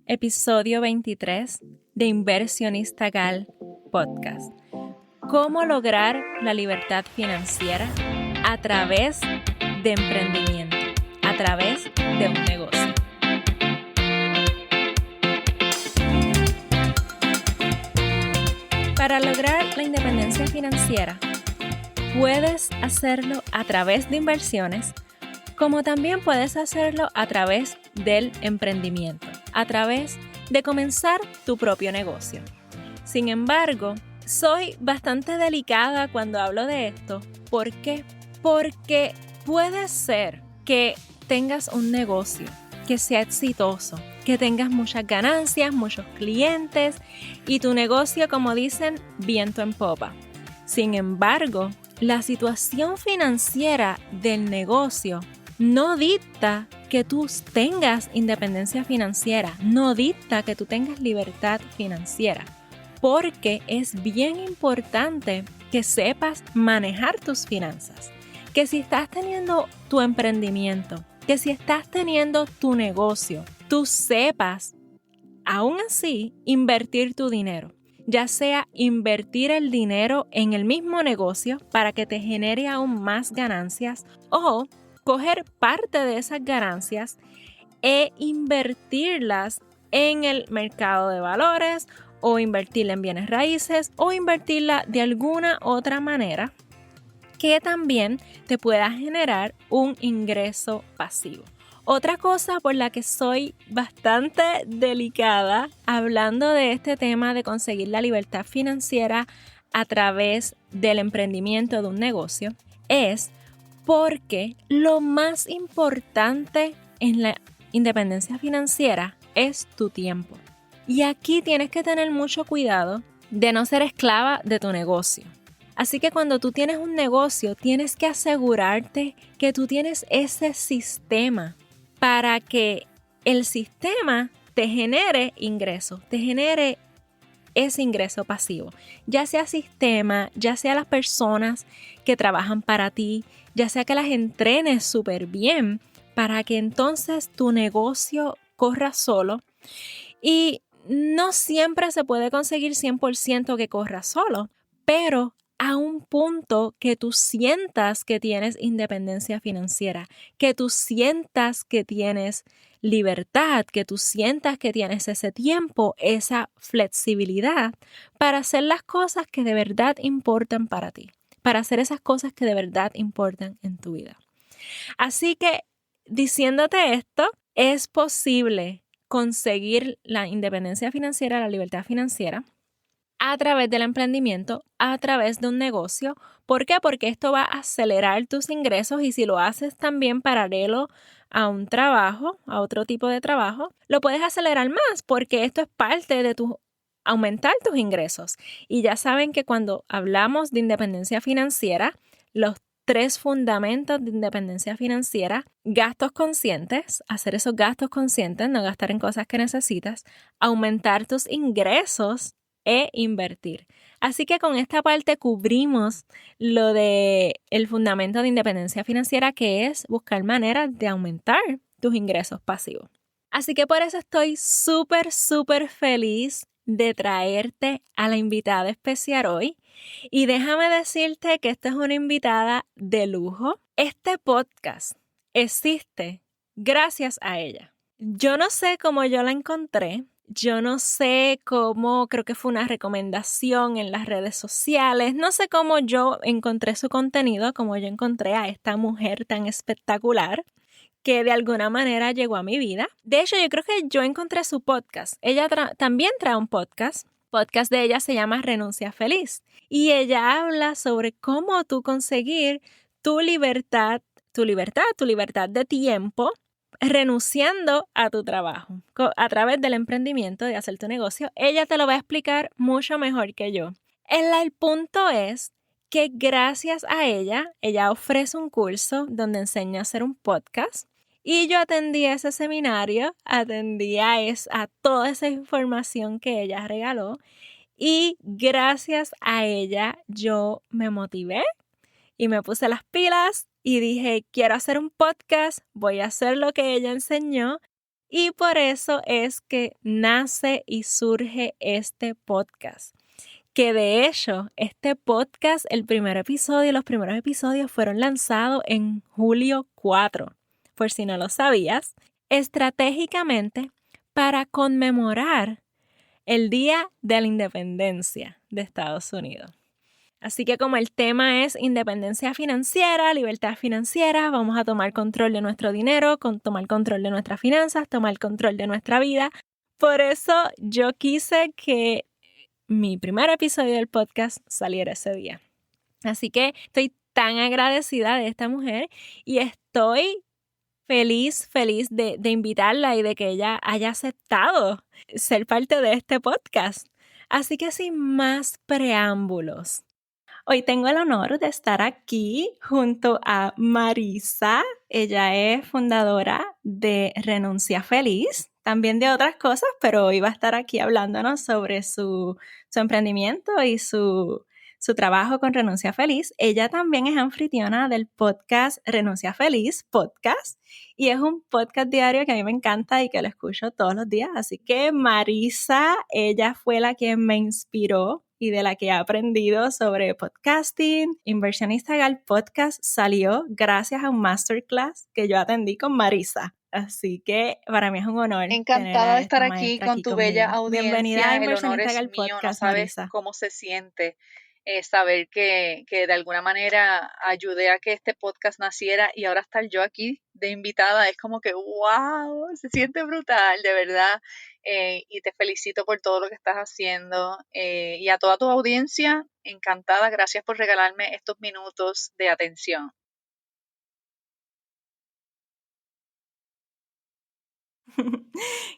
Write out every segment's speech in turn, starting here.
episodio 23 de Inversionista Gal Podcast. ¿Cómo lograr la libertad financiera a través de emprendimiento, a través de un negocio? Para lograr la independencia financiera, puedes hacerlo a través de inversiones, como también puedes hacerlo a través del emprendimiento, a través de comenzar tu propio negocio. Sin embargo, soy bastante delicada cuando hablo de esto. ¿Por qué? Porque puede ser que tengas un negocio que sea exitoso, que tengas muchas ganancias, muchos clientes y tu negocio, como dicen, viento en popa. Sin embargo, la situación financiera del negocio no dicta que tú tengas independencia financiera, no dicta que tú tengas libertad financiera, porque es bien importante que sepas manejar tus finanzas, que si estás teniendo tu emprendimiento, que si estás teniendo tu negocio, tú sepas, aún así, invertir tu dinero. Ya sea invertir el dinero en el mismo negocio para que te genere aún más ganancias o coger parte de esas ganancias e invertirlas en el mercado de valores o invertirla en bienes raíces o invertirla de alguna otra manera que también te pueda generar un ingreso pasivo. Otra cosa por la que soy bastante delicada hablando de este tema de conseguir la libertad financiera a través del emprendimiento de un negocio es porque lo más importante en la independencia financiera es tu tiempo. Y aquí tienes que tener mucho cuidado de no ser esclava de tu negocio. Así que cuando tú tienes un negocio, tienes que asegurarte que tú tienes ese sistema para que el sistema te genere ingresos, te genere ese ingreso pasivo, ya sea sistema, ya sea las personas que trabajan para ti, ya sea que las entrenes súper bien para que entonces tu negocio corra solo. Y no siempre se puede conseguir 100% que corra solo, pero a un punto que tú sientas que tienes independencia financiera, que tú sientas que tienes libertad, que tú sientas que tienes ese tiempo, esa flexibilidad para hacer las cosas que de verdad importan para ti, para hacer esas cosas que de verdad importan en tu vida. Así que, diciéndote esto, es posible conseguir la independencia financiera, la libertad financiera, a través del emprendimiento, a través de un negocio. ¿Por qué? Porque esto va a acelerar tus ingresos y si lo haces también paralelo a un trabajo, a otro tipo de trabajo, lo puedes acelerar más porque esto es parte de aumentar tus ingresos. Y ya saben que cuando hablamos de independencia financiera, los 3 fundamentos de independencia financiera: gastos conscientes, hacer esos gastos conscientes, no gastar en cosas que necesitas, aumentar tus ingresos e invertir. Así que con esta parte cubrimos lo de el fundamento de independencia financiera, que es buscar maneras de aumentar tus ingresos pasivos. Así que por eso estoy súper feliz de traerte a la invitada especial hoy. Y déjame decirte que esta es una invitada de lujo. Este podcast existe gracias a ella. Yo no sé cómo yo la encontré. Yo no sé cómo, creo que fue una recomendación en las redes sociales. No sé cómo yo encontré su contenido, cómo yo encontré a esta mujer tan espectacular que de alguna manera llegó a mi vida. De hecho, yo creo que yo encontré su podcast. Ella también trae un podcast. El podcast de ella se llama Renuncia Feliz. Y ella habla sobre cómo tú conseguir tu libertad de tiempo, renunciando a tu trabajo a través del emprendimiento, de hacer tu negocio. Ella te lo va a explicar mucho mejor que yo. El punto es que gracias a ella ofrece un curso donde enseña a hacer un podcast y yo atendí a ese seminario, atendí a toda esa información que ella regaló y gracias a ella yo me motivé y me puse las pilas y dije, quiero hacer un podcast, voy a hacer lo que ella enseñó Y por eso es que nace y surge este podcast. Que de hecho, este podcast, el primer episodio, los primeros episodios fueron lanzados en julio 4, por si no lo sabías, estratégicamente para conmemorar el Día de la Independencia de Estados Unidos. Así que como el tema es independencia financiera, libertad financiera, vamos a tomar control de nuestro dinero, tomar control de nuestras finanzas, tomar control de nuestra vida. Por eso yo quise que mi primer episodio del podcast saliera ese día. Así que estoy tan agradecida de esta mujer y estoy feliz de invitarla y de que ella haya aceptado ser parte de este podcast. Así que sin más preámbulos, hoy tengo el honor de estar aquí junto a Marisa. Ella es fundadora de Renuncia Feliz, también de otras cosas, pero hoy va a estar aquí hablándonos sobre su emprendimiento y su trabajo con Renuncia Feliz. Ella también es anfitriona del podcast Renuncia Feliz Podcast y es un podcast diario que a mí me encanta y que lo escucho todos los días. Así que Marisa, ella fue la que me inspiró y de la que he aprendido sobre podcasting. Inversionista Gal Podcast salió gracias a un masterclass que yo atendí con Marisa. Así que para mí es un honor tener Encantada a de estar esta aquí maestra con aquí tu bella conmigo. Bienvenida a audiencia. El honor Inversionista es Gal mío. No Podcast, sabes Marisa. cómo se siente saber que de alguna manera ayudé a que este podcast naciera y ahora estar yo aquí de invitada. Es como que, wow, se siente brutal, de verdad. Y te felicito por todo lo que estás haciendo. Y a toda tu audiencia, encantada. Gracias por regalarme estos minutos de atención.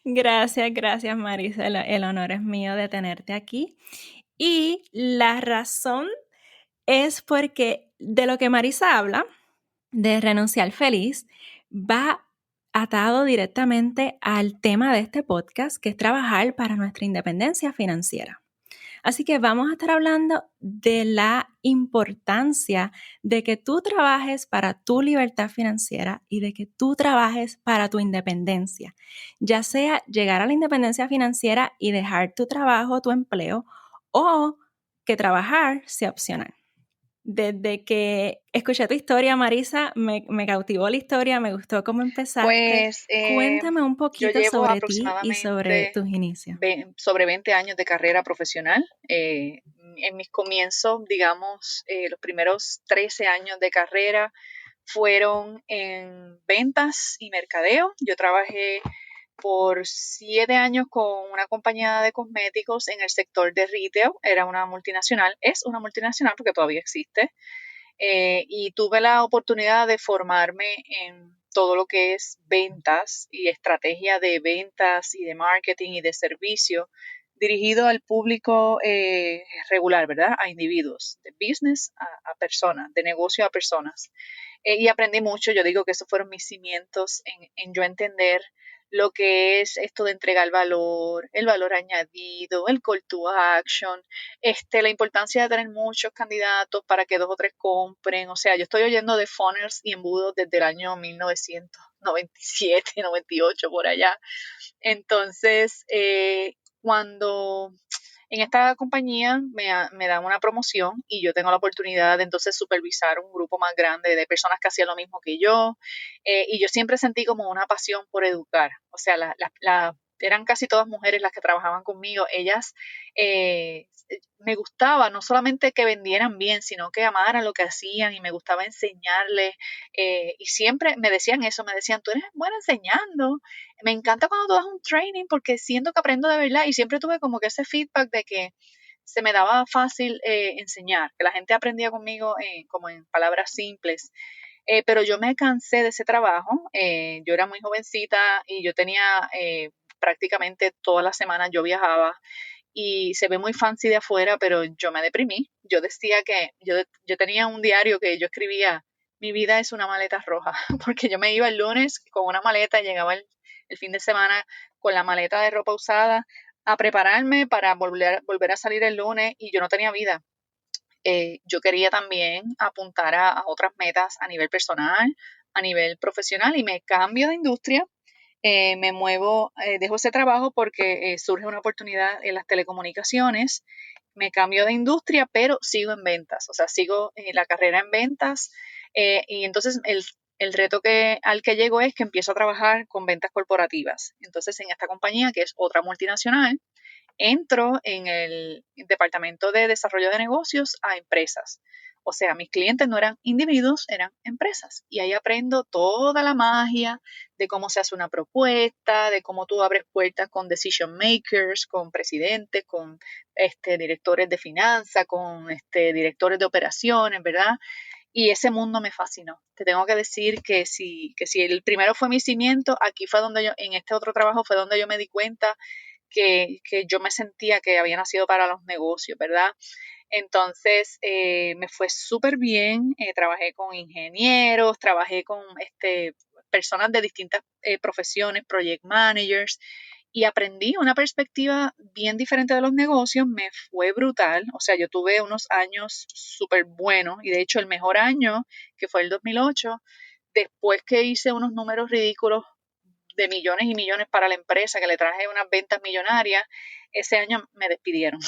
Gracias Marisa, el honor es mío de tenerte aquí. Y la razón es porque de lo que Marisa habla, de renunciar feliz, va atado directamente al tema de este podcast, que es trabajar para nuestra independencia financiera. Así que vamos a estar hablando de la importancia de que tú trabajes para tu libertad financiera y de que tú trabajes para tu independencia, ya sea llegar a la independencia financiera y dejar tu trabajo, tu empleo, o que trabajar sea opcional. Desde que escuché tu historia, Marisa, me cautivó la historia, me gustó cómo empezaste. Pues Cuéntame un yo poquito llevo sobre ti y sobre aproximadamente tus inicios. sobre 20 años de carrera profesional. En mis comienzos, digamos, los primeros 13 años de carrera fueron en ventas y mercadeo. Yo trabajé por 7 años con una compañía de cosméticos en el sector de retail. Era una multinacional, es una multinacional porque todavía existe. Y tuve la oportunidad de formarme en todo lo que es ventas y estrategia de ventas y de marketing y de servicio dirigido al público regular, ¿verdad? A individuos, de business a personas, de negocio a personas. Y aprendí mucho, yo digo que esos fueron mis cimientos en yo entender lo que es esto de entregar valor, el valor añadido, el call to action, la importancia de tener muchos candidatos para que 2 o 3 compren. O sea, yo estoy oyendo de funnels y embudos desde el año 1997, 98, por allá. Entonces, cuando en esta compañía me dan una promoción y yo tengo la oportunidad de entonces supervisar un grupo más grande de personas que hacían lo mismo que yo. Y yo siempre sentí como una pasión por educar. O sea, eran casi todas mujeres las que trabajaban conmigo. Ellas me gustaba no solamente que vendieran bien, sino que amaran lo que hacían y me gustaba enseñarles. Y siempre me decían eso, me decían, tú eres buena enseñando, me encanta cuando tú das un training porque siento que aprendo de verdad y siempre tuve como que ese feedback de que se me daba fácil enseñar, que la gente aprendía conmigo como en palabras simples. Pero yo me cansé de ese trabajo, yo era muy jovencita y yo tenía prácticamente todas las semanas yo viajaba y se ve muy fancy de afuera, pero yo me deprimí. Yo decía que yo tenía un diario que yo escribía, mi vida es una maleta roja, porque yo me iba el lunes con una maleta y llegaba el fin de semana con la maleta de ropa usada a prepararme para volver a salir el lunes y yo no tenía vida. Yo quería también apuntar a otras metas a nivel personal, a nivel profesional y me cambio de industria Me muevo, dejo ese trabajo porque surge una oportunidad en las telecomunicaciones. Me cambio de industria, pero sigo en ventas, o sea, sigo la carrera en ventas. Y entonces el reto al que llego es que empiezo a trabajar con ventas corporativas. Entonces, en esta compañía, que es otra multinacional, entro en el departamento de desarrollo de negocios a empresas. O sea, mis clientes no eran individuos, eran empresas. Y ahí aprendo toda la magia de cómo se hace una propuesta, de cómo tú abres puertas con decision makers, con presidentes, con directores de finanzas, con directores de operaciones, ¿verdad? Y ese mundo me fascinó. Te tengo que decir que si el primero fue mi cimiento, aquí fue donde yo, en este otro trabajo fue donde yo me di cuenta que yo me sentía que había nacido para los negocios, ¿verdad? Entonces me fue súper bien, trabajé con ingenieros, trabajé con personas de distintas profesiones, project managers, y aprendí una perspectiva bien diferente de los negocios, me fue brutal, o sea, yo tuve unos años súper buenos, y de hecho el mejor año, que fue el 2008, después que hice unos números ridículos de millones y millones para la empresa, que le traje unas ventas millonarias, ese año me despidieron,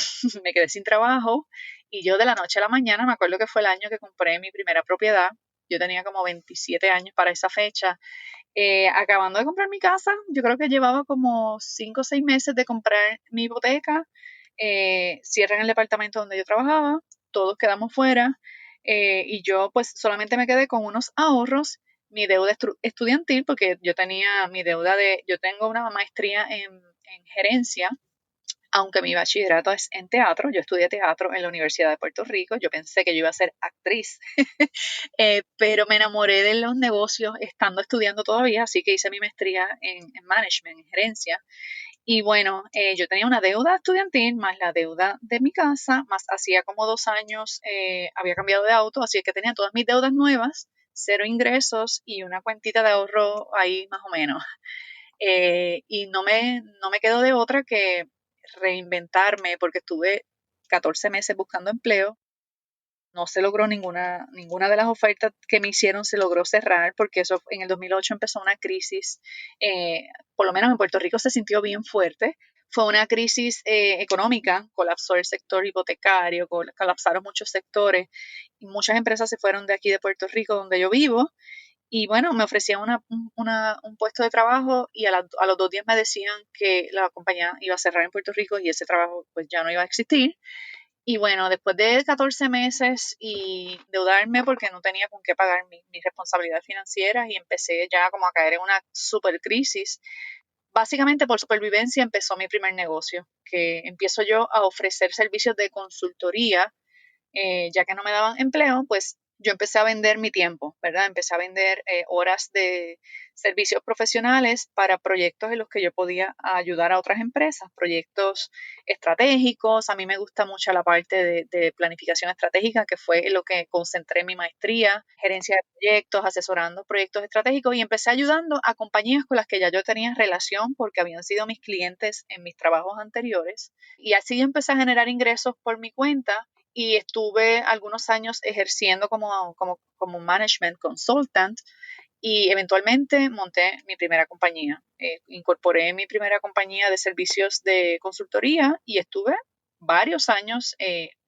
me quedé sin trabajo y yo de la noche a la mañana, me acuerdo que fue el año que compré mi primera propiedad, yo tenía como 27 años para esa fecha, acabando de comprar mi casa, yo creo que llevaba como 5 o 6 meses de comprar mi hipoteca, cierran el departamento donde yo trabajaba, todos quedamos fuera y yo pues solamente me quedé con unos ahorros, mi deuda estudiantil, porque yo tenía mi deuda yo tengo una maestría en gerencia, aunque mi bachillerato es en teatro, yo estudié teatro en la Universidad de Puerto Rico, yo pensé que yo iba a ser actriz, pero me enamoré de los negocios estando estudiando todavía, así que hice mi maestría en management, en gerencia, y bueno, yo tenía una deuda estudiantil más la deuda de mi casa, más hacía como 2 años había cambiado de auto, así que tenía todas mis deudas nuevas, cero ingresos y una cuentita de ahorro ahí más o menos. Y no me quedó de otra que reinventarme porque estuve 14 meses buscando empleo, no se logró ninguna de las ofertas que me hicieron se logró cerrar porque eso en el 2008 empezó una crisis, por lo menos en Puerto Rico se sintió bien fuerte. Fue una crisis económica, colapsó el sector hipotecario, colapsaron muchos sectores y muchas empresas se fueron de aquí de Puerto Rico, donde yo vivo, y bueno, me ofrecían un puesto de trabajo y a los 2 días me decían que la compañía iba a cerrar en Puerto Rico y ese trabajo pues ya no iba a existir. Y bueno, después de 14 meses y endeudarme porque no tenía con qué pagar mis responsabilidades financieras y empecé ya como a caer en una super crisis, básicamente por supervivencia empezó mi primer negocio, que empiezo yo a ofrecer servicios de consultoría ya que no me daban empleo, pues yo empecé a vender mi tiempo, ¿verdad? Empecé a vender horas de servicios profesionales para proyectos en los que yo podía ayudar a otras empresas, proyectos estratégicos. A mí me gusta mucho la parte de planificación estratégica, que fue en lo que concentré mi maestría, gerencia de proyectos, asesorando proyectos estratégicos y empecé ayudando a compañías con las que ya yo tenía relación porque habían sido mis clientes en mis trabajos anteriores. Y así empecé a generar ingresos por mi cuenta y estuve algunos años ejerciendo como management consultant y eventualmente monté mi primera compañía. Incorporé mi primera compañía de servicios de consultoría y estuve varios años.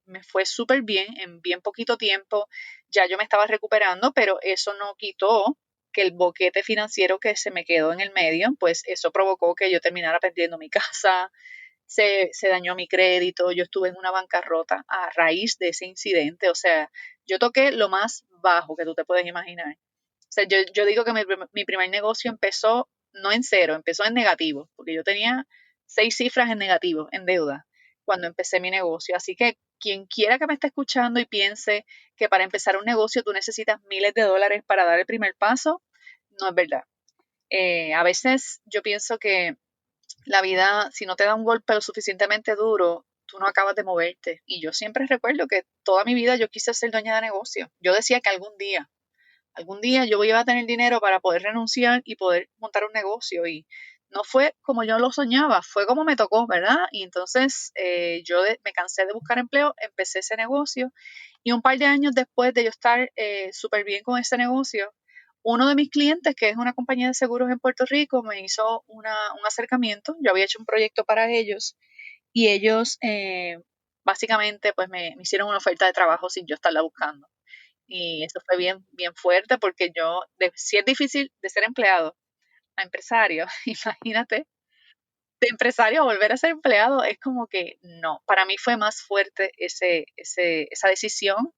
Me fue súper bien, en bien poquito tiempo ya yo me estaba recuperando, pero eso no quitó que el boquete financiero que se me quedó en el medio, pues eso provocó que yo terminara perdiendo mi casa, se dañó mi crédito, yo estuve en una bancarrota a raíz de ese incidente, o sea, yo toqué lo más bajo que tú te puedes imaginar. O sea, yo digo que mi primer negocio empezó no en cero, empezó en negativo, porque yo tenía 6 cifras en negativo, en deuda, cuando empecé mi negocio. Así que quien quiera que me esté escuchando y piense que para empezar un negocio tú necesitas miles de dólares para dar el primer paso, no es verdad. A veces yo pienso que la vida, si no te da un golpe lo suficientemente duro, tú no acabas de moverte. Y yo siempre recuerdo que toda mi vida yo quise ser dueña de negocio. Yo decía que algún día yo iba a tener dinero para poder renunciar y poder montar un negocio. Y no fue como yo lo soñaba, fue como me tocó, ¿verdad? Y entonces me cansé de buscar empleo, empecé ese negocio y un par de años después de yo estar súper bien con ese negocio, uno de mis clientes, que es una compañía de seguros en Puerto Rico, me hizo un acercamiento. Yo había hecho un proyecto para ellos y ellos básicamente pues me hicieron una oferta de trabajo sin yo estarla buscando. Y eso fue bien, bien fuerte porque si es difícil de ser empleado a empresario, imagínate, de empresario a volver a ser empleado, es como que no, para mí fue más fuerte esa decisión,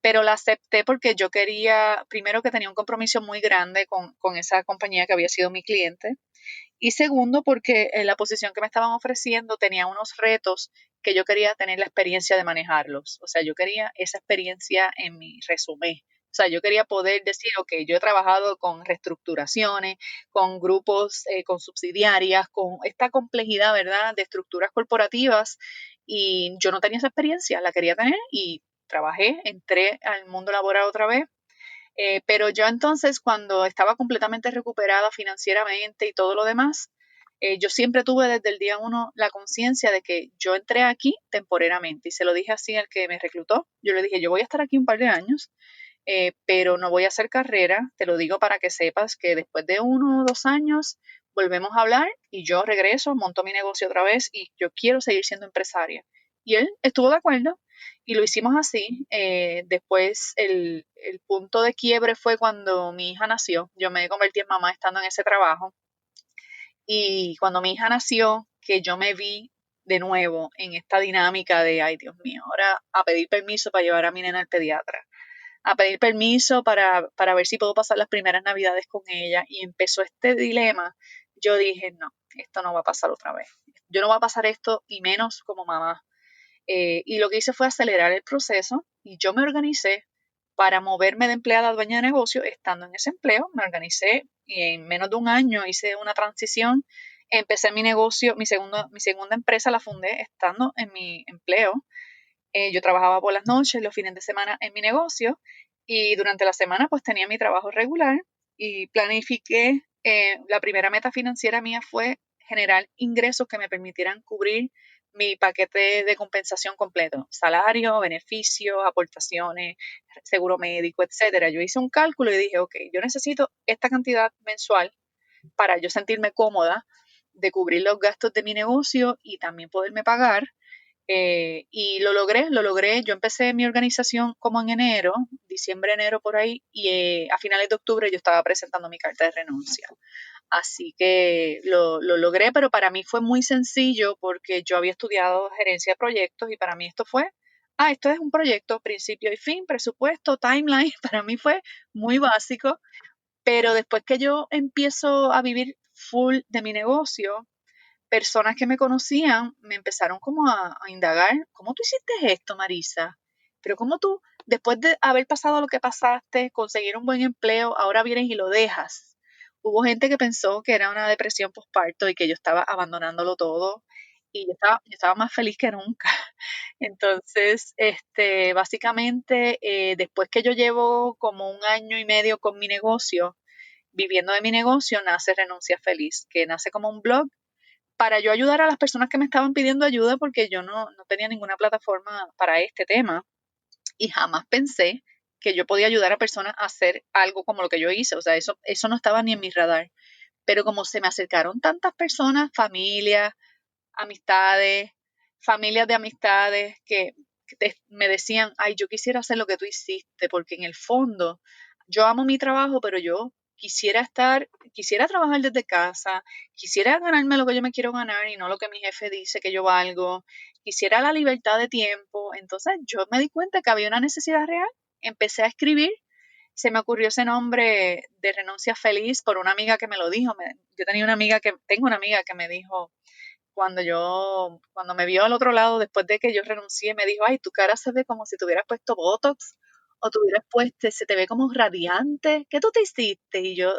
pero la acepté porque yo quería, primero que tenía un compromiso muy grande con esa compañía que había sido mi cliente, y segundo, porque la posición que me estaban ofreciendo tenía unos retos que yo quería tener la experiencia de manejarlos. O sea, yo quería esa experiencia en mi resumen. O sea, yo quería poder decir, ok, yo he trabajado con reestructuraciones, con grupos, con subsidiarias, con esta complejidad, ¿verdad?, de estructuras corporativas y yo no tenía esa experiencia, la quería tener y trabajé, entré al mundo laboral otra vez, pero yo entonces, cuando estaba completamente recuperada financieramente y todo lo demás, yo siempre tuve desde el día uno la conciencia de que yo entré aquí temporeramente y se lo dije así al que me reclutó. Yo le dije, yo voy a estar aquí un par de años, pero no voy a hacer carrera. Te lo digo para que sepas que después de 1 o 2 años volvemos a hablar y yo regreso, monto mi negocio otra vez y yo quiero seguir siendo empresaria. Y él estuvo de acuerdo y lo hicimos así. Después el punto de quiebre fue cuando mi hija nació. Yo me convertí en mamá estando en ese trabajo y cuando mi hija nació, que yo me vi de nuevo en esta dinámica de, ay Dios mío, ahora a pedir permiso para llevar a mi nena al pediatra, a pedir permiso para ver si puedo pasar las primeras navidades con ella y empezó este dilema. Yo dije, no, esto no va a pasar otra vez. Yo no va a pasar esto y menos como mamá. Y lo que hice fue acelerar el proceso y yo me organicé para moverme de empleada a dueña de negocio estando en ese empleo. Me organicé y en menos de un año hice una transición. Empecé mi negocio, mi segunda empresa la fundé estando en mi empleo. Yo trabajaba por las noches, los fines de semana en mi negocio y durante la semana pues tenía mi trabajo regular y planifiqué, la primera meta financiera mía fue generar ingresos que me permitieran cubrir mi paquete de compensación completo, salario, beneficios, aportaciones, seguro médico, etcétera. Yo hice un cálculo y dije, ok, yo necesito esta cantidad mensual para yo sentirme cómoda de cubrir los gastos de mi negocio y también poderme pagar, y lo logré. Yo empecé mi organización como en enero, diciembre, enero por ahí, y a finales de octubre yo estaba presentando mi carta de renuncia. Así que lo logré, pero para mí fue muy sencillo porque yo había estudiado gerencia de proyectos y para mí esto fue, esto es un proyecto, principio y fin, presupuesto, timeline, para mí fue muy básico, pero después que yo empiezo a vivir full de mi negocio, personas que me conocían me empezaron como a indagar, ¿cómo tú hiciste esto, Marisa? Pero cómo tú, después de haber pasado lo que pasaste, conseguir un buen empleo, ahora vienes y lo dejas. Hubo gente que pensó que era una depresión postparto y que yo estaba abandonándolo todo y yo estaba más feliz que nunca. Entonces, básicamente, después que yo llevo como 1 año y medio con mi negocio, viviendo de mi negocio, nace Renuncia Feliz, que nace como un blog para yo ayudar a las personas que me estaban pidiendo ayuda porque yo no tenía ninguna plataforma para este tema y jamás pensé que yo podía ayudar a personas a hacer algo como lo que yo hice. O sea, eso no estaba ni en mi radar. Pero como se me acercaron tantas personas, familias, amistades, familias de amistades que me decían, ay, yo quisiera hacer lo que tú hiciste, porque en el fondo yo amo mi trabajo, pero yo quisiera trabajar desde casa, quisiera ganarme lo que yo me quiero ganar y no lo que mi jefe dice que yo valgo, quisiera la libertad de tiempo. Entonces yo me di cuenta que había una necesidad real, empecé a escribir, se me ocurrió ese nombre de Renuncia Feliz por una amiga que me lo dijo. Tengo una amiga que me dijo, cuando me vio al otro lado después de que yo renuncié, me dijo, ay, tu cara se ve como si te hubieras puesto Botox o te hubieras puesto, se te ve como radiante. ¿Qué tú te hiciste? Y yo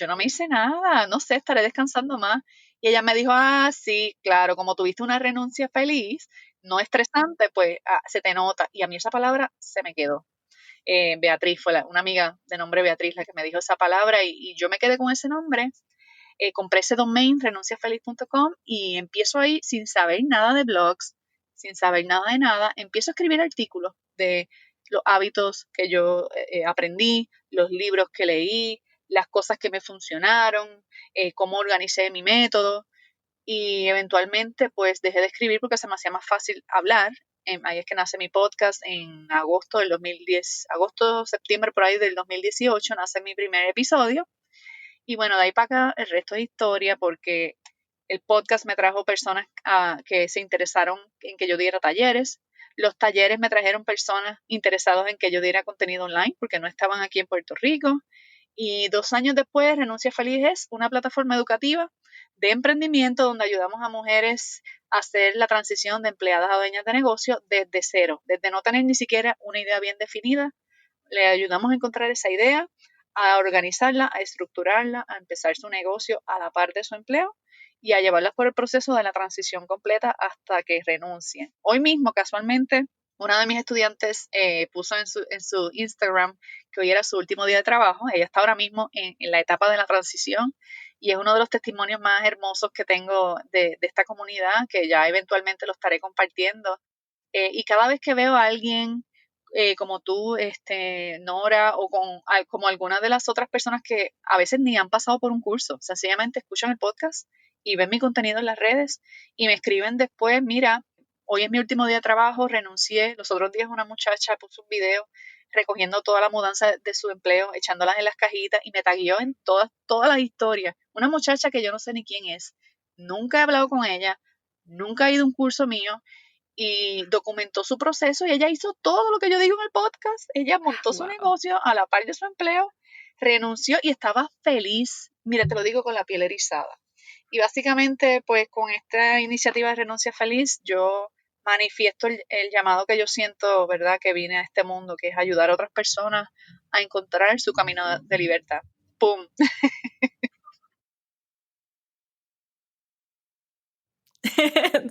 no me hice nada, no sé, estaré descansando más. Y ella me dijo, sí, claro, como tuviste una renuncia feliz, no estresante, pues se te nota. Y a mí esa palabra se me quedó. Beatriz fue una amiga de nombre Beatriz la que me dijo esa palabra y yo me quedé con ese nombre. Compré ese domain, renunciafeliz.com, y empiezo ahí sin saber nada de blogs, sin saber nada de nada. Empiezo a escribir artículos de los hábitos que yo aprendí, los libros que leí, las cosas que me funcionaron, cómo organicé mi método y eventualmente pues dejé de escribir porque se me hacía más fácil hablar. Ahí es que nace mi podcast en agosto del 2010, agosto, septiembre por ahí del 2018 nace mi primer episodio y bueno, de ahí para acá el resto es historia porque el podcast me trajo personas que se interesaron en que yo diera talleres. Los talleres me trajeron personas interesadas en que yo diera contenido online porque no estaban aquí en Puerto Rico. Y 2 años después, Renuncia Feliz es una plataforma educativa de emprendimiento donde ayudamos a mujeres a hacer la transición de empleadas a dueñas de negocio desde cero, desde no tener ni siquiera una idea bien definida. Le ayudamos a encontrar esa idea, a organizarla, a estructurarla, a empezar su negocio a la par de su empleo y a llevarlas por el proceso de la transición completa hasta que renuncien. Hoy mismo, casualmente, una de mis estudiantes puso en su Instagram que hoy era su último día de trabajo. Ella está ahora mismo en la etapa de la transición y es uno de los testimonios más hermosos que tengo de esta comunidad, que ya eventualmente lo estaré compartiendo. Y cada vez que veo a alguien como tú, Nora, o como algunas de las otras personas que a veces ni han pasado por un curso, sencillamente escuchan el podcast y ven mi contenido en las redes y me escriben después, mira, hoy es mi último día de trabajo, renuncié. Los otros días una muchacha puso un video recogiendo toda la mudanza de su empleo, echándolas en las cajitas y me taguió en todas las historias. Una muchacha que yo no sé ni quién es, nunca he hablado con ella, nunca ha ido a un curso mío y documentó su proceso y ella hizo todo lo que yo digo en el podcast. Ella montó su Wow. negocio a la par de su empleo, renunció y estaba feliz. Mira, te lo digo con la piel erizada. Y básicamente, pues con esta iniciativa de Renuncia Feliz, yo manifiesto el llamado que yo siento, ¿verdad? Que vine a este mundo, que es ayudar a otras personas a encontrar su camino de libertad. ¡Pum!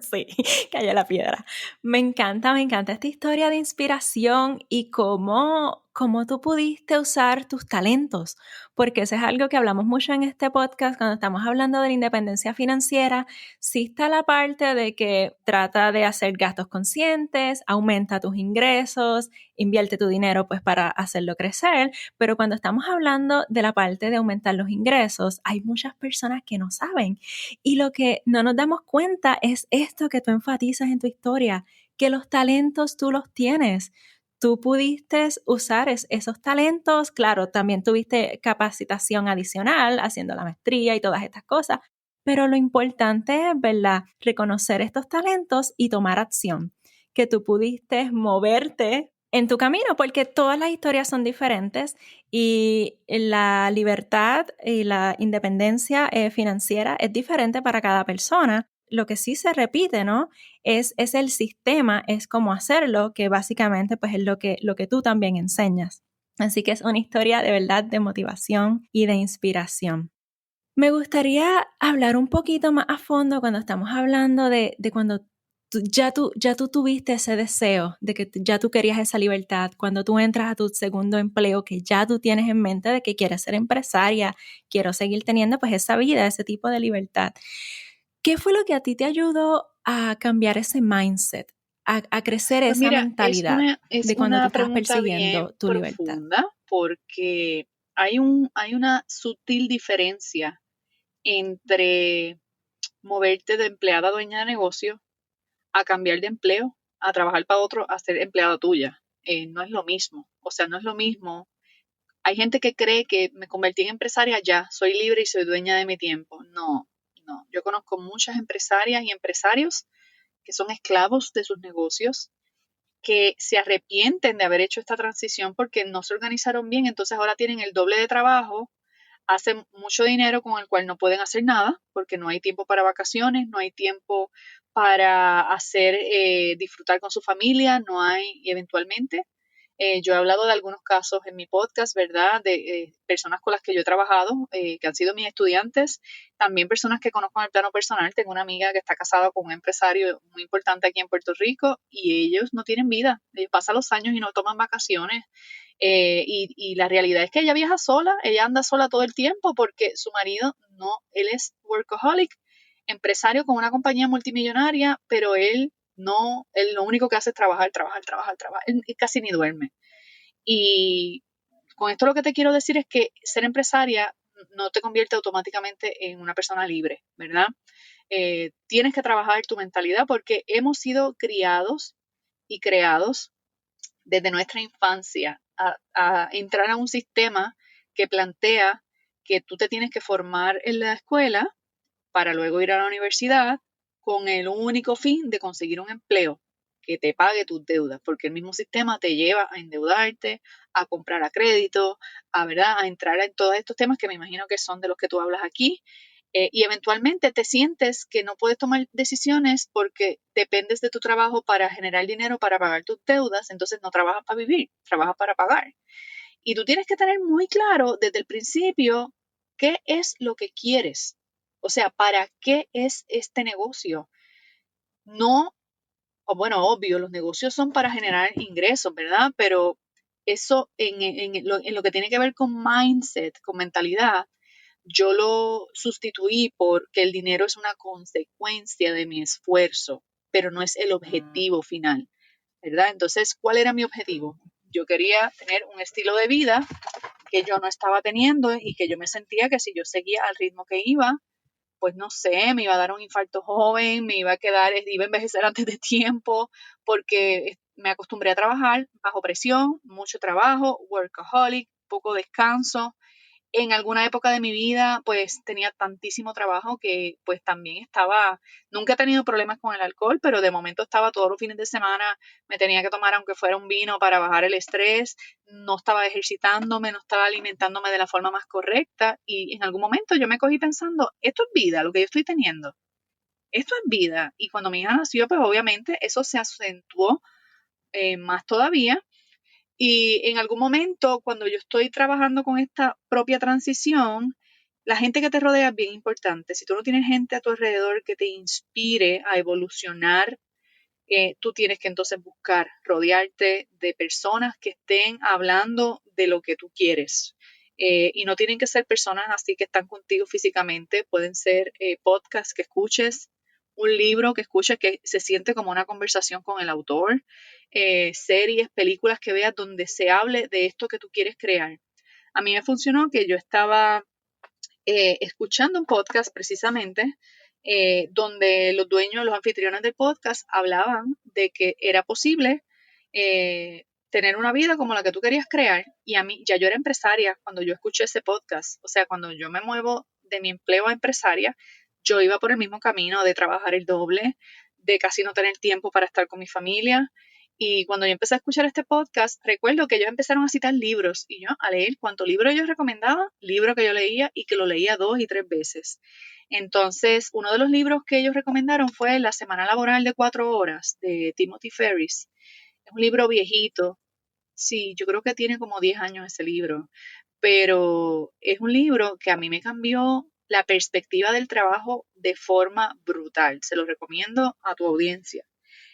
Sí, cayó la piedra. Me encanta esta historia de inspiración y cómo tú pudiste usar tus talentos, porque eso es algo que hablamos mucho en este podcast cuando estamos hablando de la independencia financiera. Sí está la parte de que trata de hacer gastos conscientes, aumenta tus ingresos, invierte tu dinero pues para hacerlo crecer, pero cuando estamos hablando de la parte de aumentar los ingresos, hay muchas personas que no saben y lo que no nos damos cuenta es esto que tú enfatizas en tu historia, que los talentos tú los tienes. Tú pudiste usar esos talentos, claro, también tuviste capacitación adicional haciendo la maestría y todas estas cosas, pero lo importante es, ¿verdad?, reconocer estos talentos y tomar acción, que tú pudiste moverte en tu camino, porque todas las historias son diferentes y la libertad y la independencia financiera es diferente para cada persona. Lo que sí se repite, ¿no? Es el sistema, es cómo hacerlo, que básicamente pues es lo que tú también enseñas. Así que es una historia de verdad de motivación y de inspiración. Me gustaría hablar un poquito más a fondo cuando estamos hablando de cuando ya tú tuviste ese deseo de que ya tú querías esa libertad, cuando tú entras a tu segundo empleo, que ya tú tienes en mente de que quieres ser empresaria, quiero seguir teniendo pues esa vida, ese tipo de libertad. ¿Qué fue lo que a ti te ayudó a cambiar ese mindset, a crecer Pues esa mira, es mentalidad una, es de cuando tú una estabas pregunta bien persiguiendo tu libertad? profunda porque hay una sutil diferencia entre moverte de empleada a dueña de negocio a cambiar de empleo, a trabajar para otro, a ser empleada tuya. No es lo mismo. O sea, no es lo mismo. Hay gente que cree que me convertí en empresaria ya, soy libre y soy dueña de mi tiempo. No, no. Yo conozco muchas empresarias y empresarios que son esclavos de sus negocios, que se arrepienten de haber hecho esta transición porque no se organizaron bien, entonces ahora tienen el doble de trabajo, hacen mucho dinero con el cual no pueden hacer nada porque no hay tiempo para vacaciones, no hay tiempo para hacer, disfrutar con su familia, no hay eventualmente. Yo he hablado de algunos casos en mi podcast, ¿verdad? De personas con las que yo he trabajado, que han sido mis estudiantes, también personas que conozco en el plano personal. Tengo una amiga que está casada con un empresario muy importante aquí en Puerto Rico y ellos no tienen vida. Ellos pasan los años y no toman vacaciones. Y la realidad es que ella viaja sola, ella anda sola todo el tiempo porque su marido no, él es workaholic, empresario con una compañía multimillonaria, pero él no, él lo único que hace es trabajar, trabajar, trabajar, trabajar, él casi ni duerme. Y Con esto lo que te quiero decir es que ser empresaria no te convierte automáticamente en una persona libre, ¿verdad? Tienes que trabajar tu mentalidad porque hemos sido criados y creados desde nuestra infancia a entrar a un sistema que plantea que tú te tienes que formar en la escuela para luego ir a la universidad con el único fin de conseguir un empleo que te pague tus deudas, porque el mismo sistema te lleva a endeudarte, a comprar a crédito, ¿verdad? A entrar en todos estos temas que me imagino que son de los que tú hablas aquí. Y eventualmente te sientes que no puedes tomar decisiones porque dependes de tu trabajo para generar dinero para pagar tus deudas, entonces no trabajas para vivir, trabajas para pagar. Y tú tienes que tener muy claro desde el principio qué es lo que quieres. O sea, ¿para qué es este negocio? No, o bueno, obvio, los negocios son para generar ingresos, ¿verdad? Pero eso en lo que tiene que ver con mindset, con mentalidad, yo lo sustituí por que el dinero es una consecuencia de mi esfuerzo, pero no es el objetivo final, ¿verdad? Entonces, ¿cuál era mi objetivo? Yo quería tener un estilo de vida que yo no estaba teniendo y que yo me sentía que si yo seguía al ritmo que iba, pues no sé, me iba a dar un infarto joven, me iba a quedar, iba a envejecer antes de tiempo, porque me acostumbré a trabajar bajo presión, mucho trabajo, workaholic, poco descanso, en alguna época de mi vida pues tenía tantísimo trabajo que pues también estaba, nunca he tenido problemas con el alcohol, pero de momento estaba todos los fines de semana, me tenía que tomar aunque fuera un vino para bajar el estrés, no estaba ejercitándome, no estaba alimentándome de la forma más correcta y en algún momento yo me cogí pensando, esto es vida, lo que yo estoy teniendo, esto es vida. Y cuando mi hija nació pues obviamente eso se acentuó más todavía y en algún momento, cuando yo estoy trabajando con esta propia transición, la gente que te rodea es bien importante. Si tú no tienes gente a tu alrededor que te inspire a evolucionar, tú tienes que entonces buscar rodearte de personas que estén hablando de lo que tú quieres. Y no tienen que ser personas así que están contigo físicamente, pueden ser podcasts que escuches, un libro que escuches que se siente como una conversación con el autor, series, películas que veas donde se hable de esto que tú quieres crear. A mí me funcionó que yo estaba escuchando un podcast precisamente donde los dueños, los anfitriones del podcast hablaban de que era posible tener una vida como la que tú querías crear. Y a mí, ya yo era empresaria cuando yo escuché ese podcast. O sea, cuando yo me muevo de mi empleo a empresaria, yo iba por el mismo camino de trabajar el doble, de casi no tener tiempo para estar con mi familia. Y cuando yo empecé a escuchar este podcast, recuerdo que ellos empezaron a citar libros y yo a leer cuánto libro ellos recomendaban, libro que yo leía y que lo leía 2 y 3 veces. Entonces, uno de los libros que ellos recomendaron fue La Semana Laboral de 4 Horas de Timothy Ferris. Es un libro viejito. Sí, yo creo que tiene como 10 años ese libro, pero es un libro que a mí me cambió la perspectiva del trabajo de forma brutal. Se lo recomiendo a tu audiencia.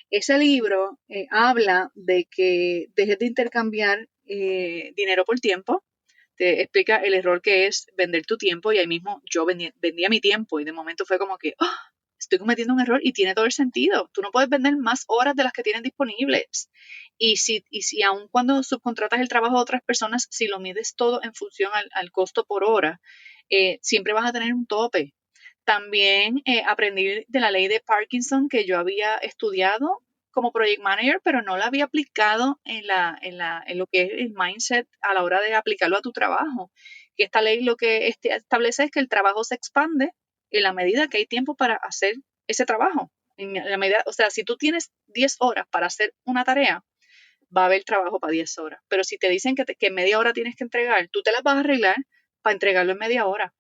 Ese libro habla de que dejes de intercambiar dinero por tiempo, te explica el error que es vender tu tiempo y ahí mismo yo vendía mi tiempo y de momento fue como que estoy cometiendo un error y tiene todo el sentido. Tú no puedes vender más horas de las que tienes disponibles. Y si aun cuando subcontratas el trabajo de otras personas, si lo mides todo en función al costo por hora, siempre vas a tener un tope. También aprendí de la ley de Parkinson que yo había estudiado como project manager, pero no la había aplicado en lo que es el mindset a la hora de aplicarlo a tu trabajo. Que esta ley lo que establece es que el trabajo se expande en la medida que hay tiempo para hacer ese trabajo. En la medida, o sea, si tú tienes 10 horas para hacer una tarea, va a haber trabajo para 10 horas. Pero si te dicen que en media hora tienes que entregar, tú te las vas a arreglar para entregarlo en media hora.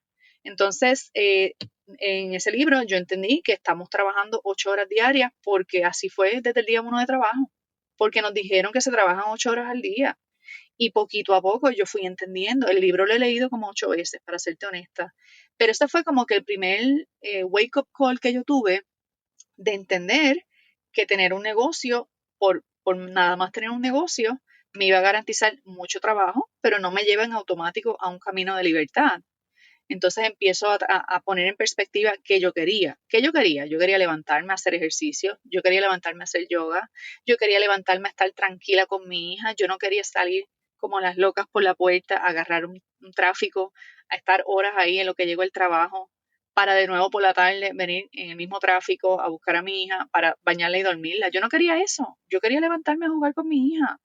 Entonces, en ese libro yo entendí que estamos trabajando 8 horas diarias porque así fue desde el día 1 de trabajo, porque nos dijeron que se trabajan 8 horas al día. Y poquito a poco yo fui entendiendo. El libro lo he leído como 8 veces, para serte honesta. Pero ese fue como que el primer wake-up call que yo tuve de entender que tener un negocio, por nada más tener un negocio, me iba a garantizar mucho trabajo, pero no me lleva en automático a un camino de libertad. Entonces empiezo a poner en perspectiva qué yo quería. ¿Qué yo quería? Yo quería levantarme a hacer ejercicio, yo quería levantarme a hacer yoga, yo quería levantarme a estar tranquila con mi hija, yo no quería salir como las locas por la puerta, a agarrar un tráfico, a estar horas ahí en lo que llego al trabajo, para de nuevo por la tarde venir en el mismo tráfico a buscar a mi hija para bañarla y dormirla. Yo no quería eso. Yo quería levantarme a jugar con mi hija.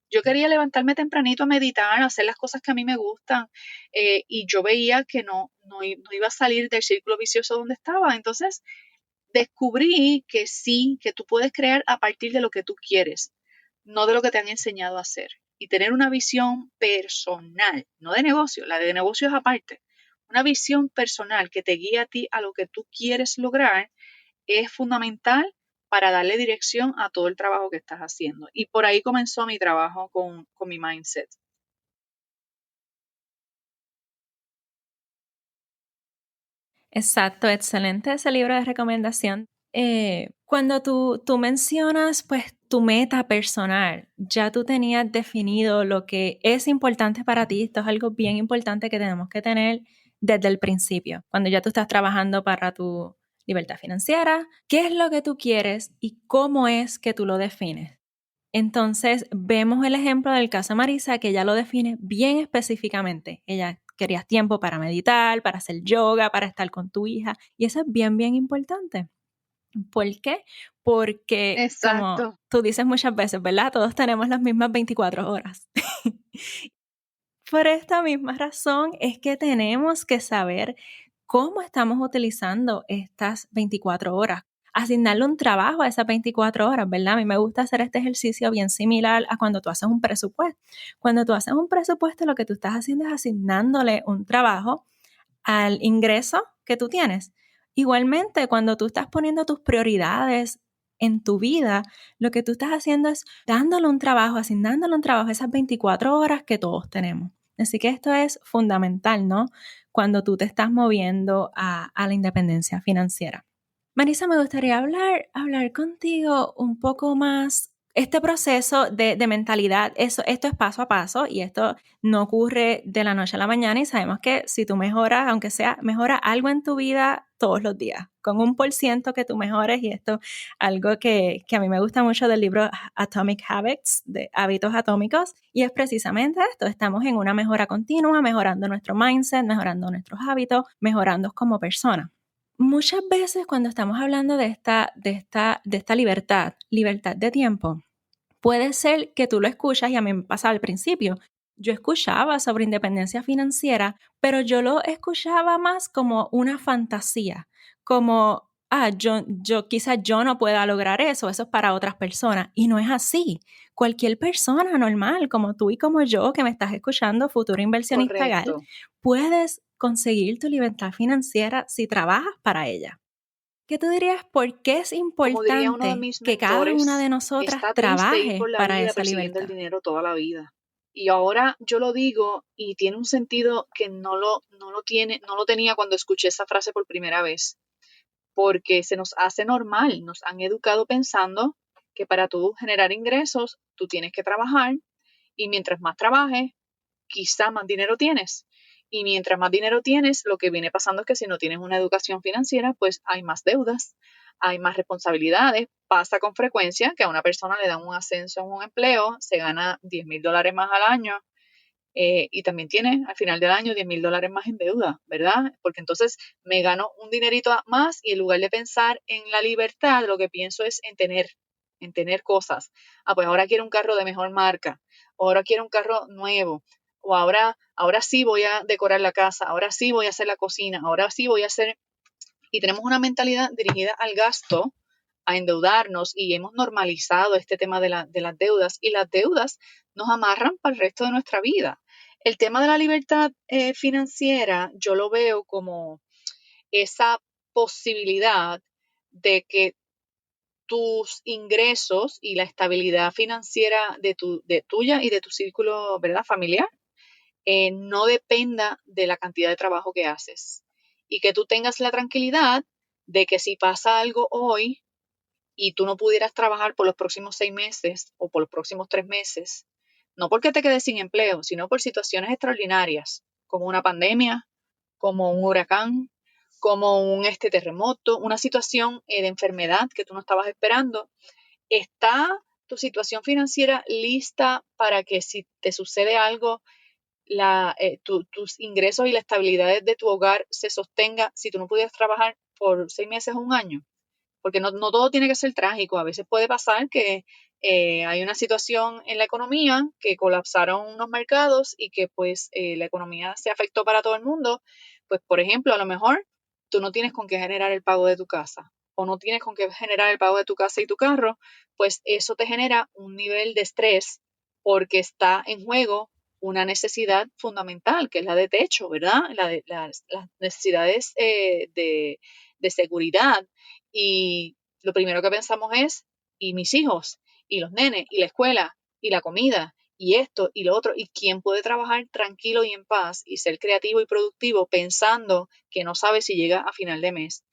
Yo quería levantarme tempranito a meditar, a hacer las cosas que a mí me gustan. Y yo veía que no iba a salir del círculo vicioso donde estaba. Entonces descubrí que sí, que tú puedes crear a partir de lo que tú quieres, no de lo que te han enseñado a hacer. Y tener una visión personal, no de negocio, la de negocio es aparte. Una visión personal que te guíe a ti a lo que tú quieres lograr es fundamental para darle dirección a todo el trabajo que estás haciendo. Y por ahí comenzó mi trabajo con mi mindset. Exacto, excelente ese libro de recomendación. Cuando tú mencionas pues tu meta personal, ya tú tenías definido lo que es importante para ti. Esto es algo bien importante que tenemos que tener desde el principio. Cuando ya tú estás trabajando para tu libertad financiera, ¿qué es lo que tú quieres y cómo es que tú lo defines? Entonces, vemos el ejemplo del caso de Marisa, que ella lo define bien específicamente. Ella quería tiempo para meditar, para hacer yoga, para estar con tu hija. Y eso es bien, bien importante. ¿Por qué? Porque, como Exacto. tú dices muchas veces, ¿verdad? Todos tenemos las mismas 24 horas. Por esta misma razón es que tenemos que saber cómo estamos utilizando estas 24 horas. Asignarle un trabajo a esas 24 horas, ¿verdad? A mí me gusta hacer este ejercicio bien similar a cuando tú haces un presupuesto. Cuando tú haces un presupuesto, lo que tú estás haciendo es asignándole un trabajo al ingreso que tú tienes. Igualmente, cuando tú estás poniendo tus prioridades en tu vida, lo que tú estás haciendo es dándole un trabajo, asignándole un trabajo a esas 24 horas que todos tenemos. Así que esto es fundamental, ¿no? Cuando tú te estás moviendo a la independencia financiera. Marisa, me gustaría hablar contigo un poco más. Este proceso de mentalidad, esto es paso a paso y esto no ocurre de la noche a la mañana y sabemos que si tú mejoras, aunque sea, mejora algo en tu vida todos los días, con 1% que tú mejores y esto algo que a mí me gusta mucho del libro Atomic Habits, de hábitos atómicos, y es precisamente esto, estamos en una mejora continua, mejorando nuestro mindset, mejorando nuestros hábitos, mejorando como persona. Muchas veces cuando estamos hablando de esta libertad de tiempo, puede ser que tú lo escuchas y a mí me pasa al principio. Yo escuchaba sobre independencia financiera, pero yo lo escuchaba más como una fantasía, como, yo quizás yo no pueda lograr eso es para otras personas. Y no es así. Cualquier persona normal, como tú y como yo, que me estás escuchando, futuro inversionista GAL, Correcto. puedes conseguir tu libertad financiera si trabajas para ella. ¿Qué tú dirías por qué es Como diría uno de importante mis que cada una de mentores, nosotras está triste ir por trabaje la para vida esa persiguiendo el libertad? dinero toda la vida. Y ahora yo lo digo y tiene un sentido que no lo tenía cuando escuché esa frase por primera vez, porque se nos hace normal, nos han educado pensando que para tú generar ingresos, tú tienes que trabajar y mientras más trabajes, quizá más dinero tienes. Y mientras más dinero tienes, lo que viene pasando es que si no tienes una educación financiera, pues hay más deudas, hay más responsabilidades. Pasa con frecuencia que a una persona le dan un ascenso en un empleo, se gana $10,000 más al año y también tiene al final del año $10,000 más en deuda, ¿verdad? Porque entonces me gano un dinerito más y en lugar de pensar en la libertad, lo que pienso es en tener cosas. Pues ahora quiero un carro de mejor marca, o ahora quiero un carro nuevo, o ahora sí voy a decorar la casa, ahora sí voy a hacer la cocina, ahora sí voy a hacer... Y tenemos una mentalidad dirigida al gasto, a endeudarnos y hemos normalizado este tema de las deudas y las deudas nos amarran para el resto de nuestra vida. El tema de la libertad financiera yo lo veo como esa posibilidad de que tus ingresos y la estabilidad financiera de tuya y de tu círculo, ¿verdad? Familiar, no dependa de la cantidad de trabajo que haces. Y que tú tengas la tranquilidad de que si pasa algo hoy y tú no pudieras trabajar por los próximos 6 meses o por los próximos 3 meses, no porque te quedes sin empleo, sino por situaciones extraordinarias, como una pandemia, como un huracán, como un terremoto, una situación de enfermedad que tú no estabas esperando, está tu situación financiera lista para que si te sucede algo, tus ingresos y la estabilidad de tu hogar se sostenga si tú no pudieras trabajar por 6 meses o un año? Porque no todo tiene que ser trágico. A veces puede pasar que hay una situación en la economía, que colapsaron unos mercados y que pues la economía se afectó para todo el mundo. Pues por ejemplo, a lo mejor tú no tienes con qué generar el pago de tu casa o no tienes con qué generar el pago de tu casa y tu carro, pues eso te genera un nivel de estrés porque está en juego una necesidad fundamental, que es la de techo, ¿verdad? Las necesidades de seguridad. Y lo primero que pensamos es, ¿y mis hijos? ¿Y los nenes? ¿Y la escuela? ¿Y la comida? ¿Y esto? ¿Y lo otro? ¿Y quién puede trabajar tranquilo y en paz y ser creativo y productivo pensando que no sabe si llega a final de mes?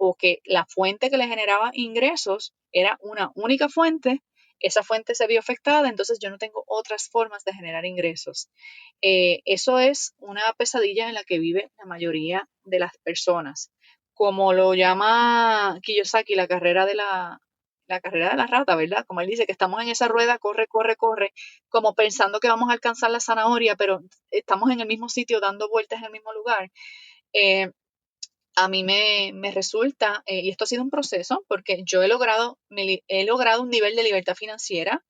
O que la fuente que le generaba ingresos era una única fuente, esa fuente se vio afectada, entonces yo no tengo otras formas de generar ingresos. Eso es una pesadilla en la que vive la mayoría de las personas. Como lo llama Kiyosaki, la carrera de la rata, ¿verdad? Como él dice, que estamos en esa rueda, corre, corre, corre, como pensando que vamos a alcanzar la zanahoria, pero estamos en el mismo sitio, dando vueltas en el mismo lugar. Eh, a mí me resulta, y esto ha sido un proceso, porque yo he logrado un nivel de libertad financiera,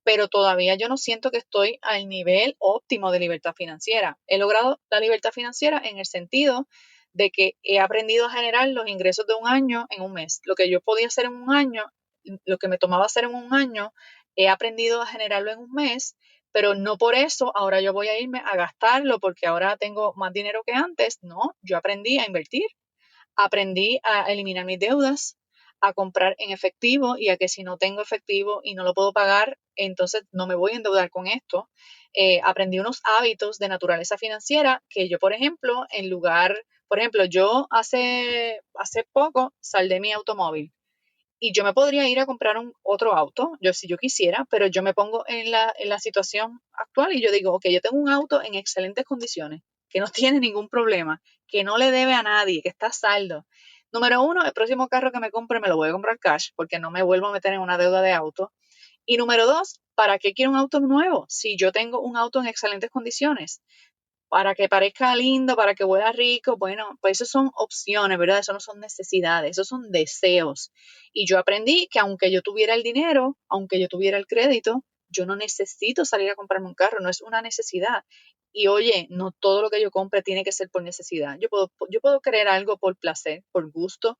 pero todavía yo no siento que estoy al nivel óptimo de libertad financiera. He logrado la libertad financiera en el sentido de que he aprendido a generar los ingresos de un año en un mes. Lo que yo podía hacer en un año, lo que me tomaba hacer en un año, he aprendido a generarlo en un mes, pero no por eso ahora yo voy a irme a gastarlo porque ahora tengo más dinero que antes. No, yo aprendí a invertir. Aprendí a eliminar mis deudas, a comprar en efectivo y a que si no tengo efectivo y no lo puedo pagar, entonces no me voy a endeudar con esto. Aprendí unos hábitos de naturaleza financiera que yo, por ejemplo, yo hace poco saldé mi automóvil y yo me podría ir a comprar otro auto, yo si yo quisiera, pero yo me pongo en la situación actual y yo digo, ok, yo tengo un auto en excelentes condiciones, que no tiene ningún problema, que no le debe a nadie, que está a saldo. Número uno, el próximo carro que me compre me lo voy a comprar cash, porque no me vuelvo a meter en una deuda de auto. Y número dos, ¿para qué quiero un auto nuevo si yo tengo un auto en excelentes condiciones? Para que parezca lindo, para que huela rico, bueno, pues eso son opciones, ¿verdad? Eso no son necesidades, esos son deseos. Y yo aprendí que aunque yo tuviera el dinero, aunque yo tuviera el crédito, yo no necesito salir a comprarme un carro, no es una necesidad. Y oye, no todo lo que yo compre tiene que ser por necesidad. Yo puedo querer algo por placer, por gusto,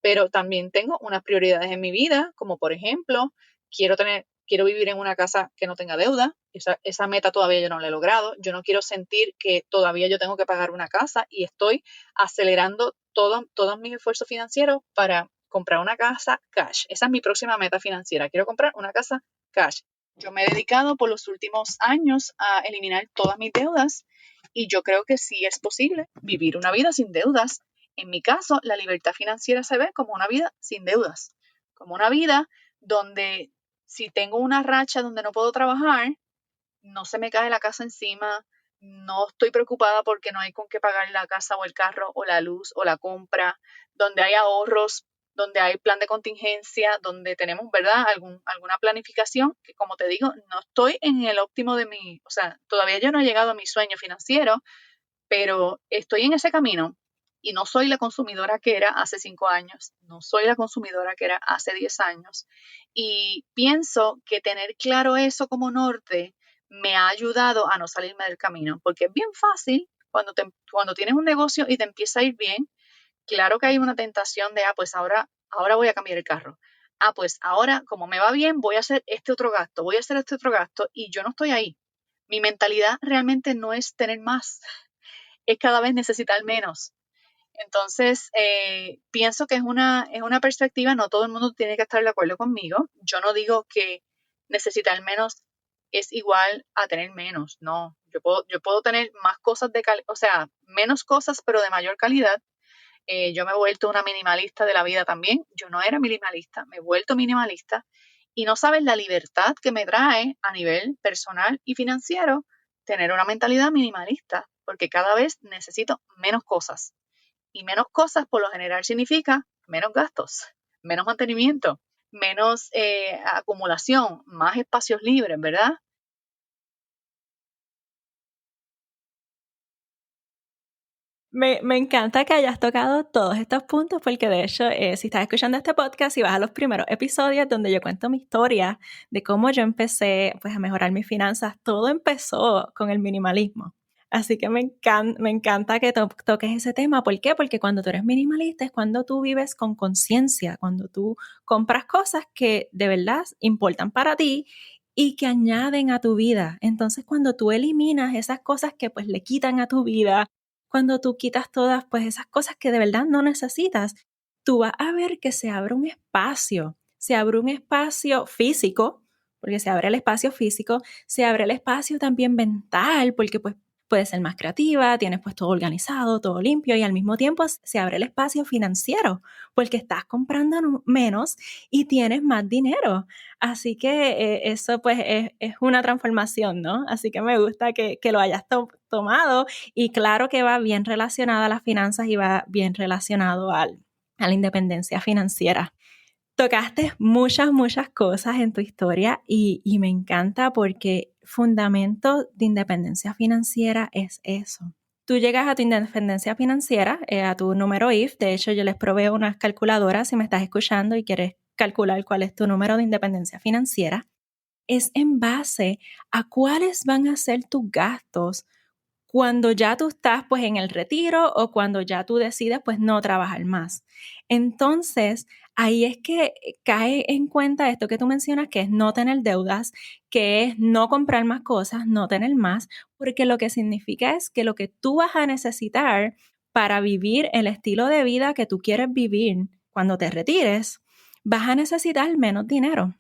pero también tengo unas prioridades en mi vida, como por ejemplo, quiero vivir en una casa que no tenga deuda. Esa meta todavía yo no la he logrado. Yo no quiero sentir que todavía yo tengo que pagar una casa y estoy acelerando todos mis esfuerzos financieros para comprar una casa cash. Esa es mi próxima meta financiera. Quiero comprar una casa cash. Yo me he dedicado por los últimos años a eliminar todas mis deudas y yo creo que sí es posible vivir una vida sin deudas. En mi caso, la libertad financiera se ve como una vida sin deudas, como una vida donde si tengo una racha donde no puedo trabajar, no se me cae la casa encima, no estoy preocupada porque no hay con qué pagar la casa o el carro o la luz o la compra, donde hay ahorros, donde hay plan de contingencia, donde tenemos, ¿verdad?, alguna planificación, que como te digo, no estoy en el óptimo o sea, todavía yo no he llegado a mi sueño financiero, pero estoy en ese camino y no soy la consumidora que era hace 5 años, no soy la consumidora que era hace 10 años. Y pienso que tener claro eso como norte me ha ayudado a no salirme del camino, porque es bien fácil cuando tienes un negocio y te empieza a ir bien, claro que hay una tentación de, pues ahora voy a cambiar el carro. Pues ahora, como me va bien, voy a hacer este otro gasto, voy a hacer este otro gasto y yo no estoy ahí. Mi mentalidad realmente no es tener más, es cada vez necesitar menos. Entonces, pienso que es una perspectiva, no todo el mundo tiene que estar de acuerdo conmigo. Yo no digo que necesitar menos es igual a tener menos, no. Yo puedo tener más cosas o sea, menos cosas, pero de mayor calidad. Yo me he vuelto una minimalista de la vida también. Yo no era minimalista, me he vuelto minimalista. Y no sabes la libertad que me trae a nivel personal y financiero tener una mentalidad minimalista, porque cada vez necesito menos cosas. Y menos cosas por lo general significa menos gastos, menos mantenimiento, menos acumulación, más espacios libres, ¿verdad? Me encanta que hayas tocado todos estos puntos porque de hecho, si estás escuchando este podcast y vas a los primeros episodios donde yo cuento mi historia de cómo yo empecé pues, a mejorar mis finanzas, todo empezó con el minimalismo. Así que me encanta que toques ese tema. ¿Por qué? Porque cuando tú eres minimalista es cuando tú vives con conciencia, cuando tú compras cosas que de verdad importan para ti y que añaden a tu vida. Entonces, cuando tú eliminas esas cosas que pues le quitan a tu vida, cuando tú quitas todas pues esas cosas que de verdad no necesitas, tú vas a ver que se abre un espacio físico, porque se abre el espacio físico, se abre el espacio también mental, porque pues puedes ser más creativa, tienes pues todo organizado, todo limpio y al mismo tiempo se abre el espacio financiero, porque estás comprando menos y tienes más dinero. Así que eso pues es una transformación, ¿no? Así que me gusta que lo hayas tomado y claro que va bien relacionado a las finanzas y va bien relacionado a la independencia financiera. Tocaste muchas cosas en tu historia y me encanta porque fundamento de independencia financiera es eso. Tú llegas a tu independencia financiera, a tu número IF. De hecho, yo les proveo unas calculadoras si me estás escuchando y quieres calcular cuál es tu número de independencia financiera. Es en base a cuáles van a ser tus gastos cuando ya tú estás pues en el retiro o cuando ya tú decides pues no trabajar más. Entonces, ahí es que cae en cuenta esto que tú mencionas, que es no tener deudas, que es no comprar más cosas, no tener más, porque lo que significa es que lo que tú vas a necesitar para vivir el estilo de vida que tú quieres vivir cuando te retires, vas a necesitar menos dinero.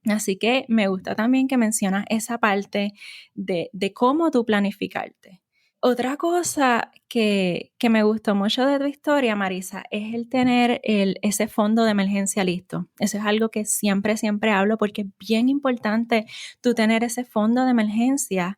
Así que me gusta también que mencionas esa parte de cómo tú planificarte. Otra cosa que me gustó mucho de tu historia, Marisa, es el tener ese fondo de emergencia listo. Eso es algo que siempre hablo porque es bien importante tú tener ese fondo de emergencia.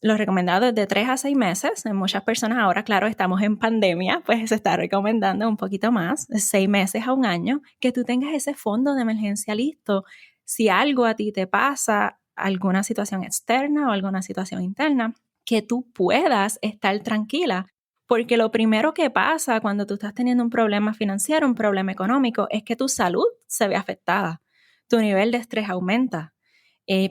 Lo recomendado es de 3 a 6 meses. En muchas personas ahora, claro, estamos en pandemia, pues se está recomendando un poquito más, de 6 meses a un año, que tú tengas ese fondo de emergencia listo. Si algo a ti te pasa, alguna situación externa o alguna situación interna, que tú puedas estar tranquila. Porque lo primero que pasa cuando tú estás teniendo un problema financiero, un problema económico, es que tu salud se ve afectada. Tu nivel de estrés aumenta.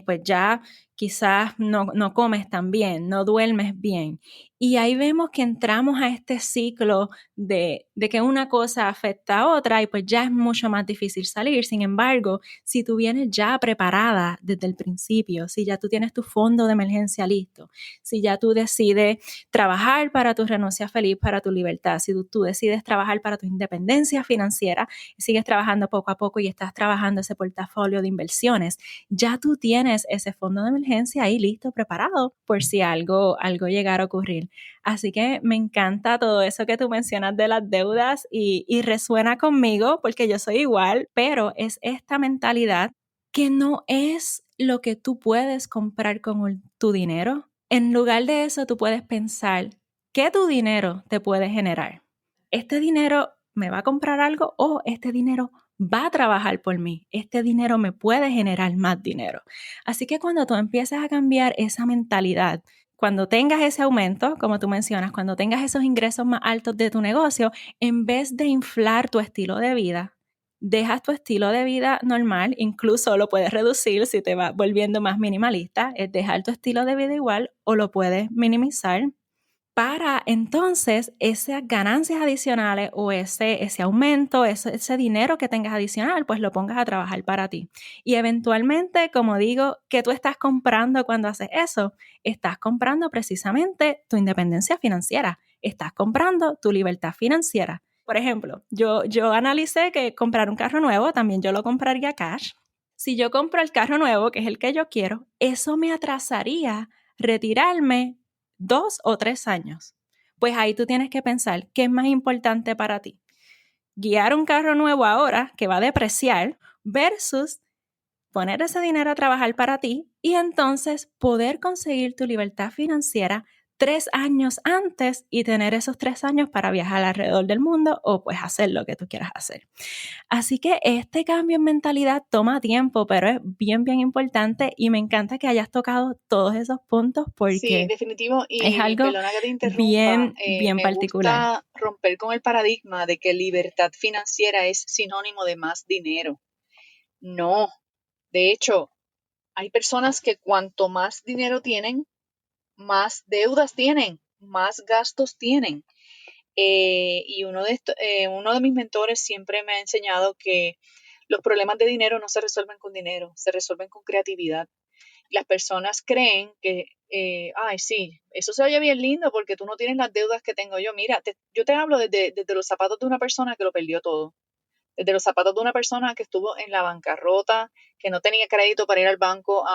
Pues ya quizás no comes tan bien, no duermes bien. Y ahí vemos que entramos a este ciclo de que una cosa afecta a otra y pues ya es mucho más difícil salir. Sin embargo, si tú vienes ya preparada desde el principio, si ya tú tienes tu fondo de emergencia listo, si ya tú decides trabajar para tu renuncia feliz, para tu libertad, si tú decides trabajar para tu independencia financiera, sigues trabajando poco a poco y estás trabajando ese portafolio de inversiones, ya tú tienes ese fondo de emergencia ahí listo, preparado por si algo llegara a ocurrir. Así que me encanta todo eso que tú mencionas de las deudas y resuena conmigo porque yo soy igual, pero es esta mentalidad que no es lo que tú puedes comprar con tu dinero. En lugar de eso, tú puedes pensar, ¿qué tu dinero te puede generar? ¿Este dinero me va a comprar algo o este dinero va a trabajar por mí? Este dinero me puede generar más dinero. Así que cuando tú empiezas a cambiar esa mentalidad, cuando tengas ese aumento, como tú mencionas, cuando tengas esos ingresos más altos de tu negocio, en vez de inflar tu estilo de vida, dejas tu estilo de vida normal, incluso lo puedes reducir si te vas volviendo más minimalista, es dejar tu estilo de vida igual o lo puedes minimizar para entonces esas ganancias adicionales o ese aumento, ese dinero que tengas adicional, pues lo pongas a trabajar para ti. Y eventualmente, como digo, ¿qué tú estás comprando cuando haces eso? Estás comprando precisamente tu independencia financiera, estás comprando tu libertad financiera. Por ejemplo, yo analicé que comprar un carro nuevo, también yo lo compraría cash. Si yo compro el carro nuevo, que es el que yo quiero, eso me atrasaría retirarme 2 o 3 años. Pues ahí tú tienes que pensar qué es más importante para ti. Guiar un carro nuevo ahora que va a depreciar versus poner ese dinero a trabajar para ti y entonces poder conseguir tu libertad financiera 3 años antes y tener esos 3 años para viajar alrededor del mundo o pues hacer lo que tú quieras hacer. Así que este cambio en mentalidad toma tiempo, pero es bien, bien importante y me encanta que hayas tocado todos esos puntos Sí, porque definitivo, es y algo perdona que te interrumpa, bien, bien me particular. gusta romper con el paradigma de que libertad financiera es sinónimo de más dinero. No, de hecho, hay personas que cuanto más dinero tienen, más deudas tienen, más gastos tienen. Y uno de mis mentores siempre me ha enseñado que los problemas de dinero no se resuelven con dinero, se resuelven con creatividad. Las personas creen que, ay, sí, eso se oye bien lindo porque tú no tienes las deudas que tengo yo. Mira, yo te hablo desde los zapatos de una persona que lo perdió todo, desde los zapatos de una persona que estuvo en la bancarrota, que no tenía crédito para ir al banco,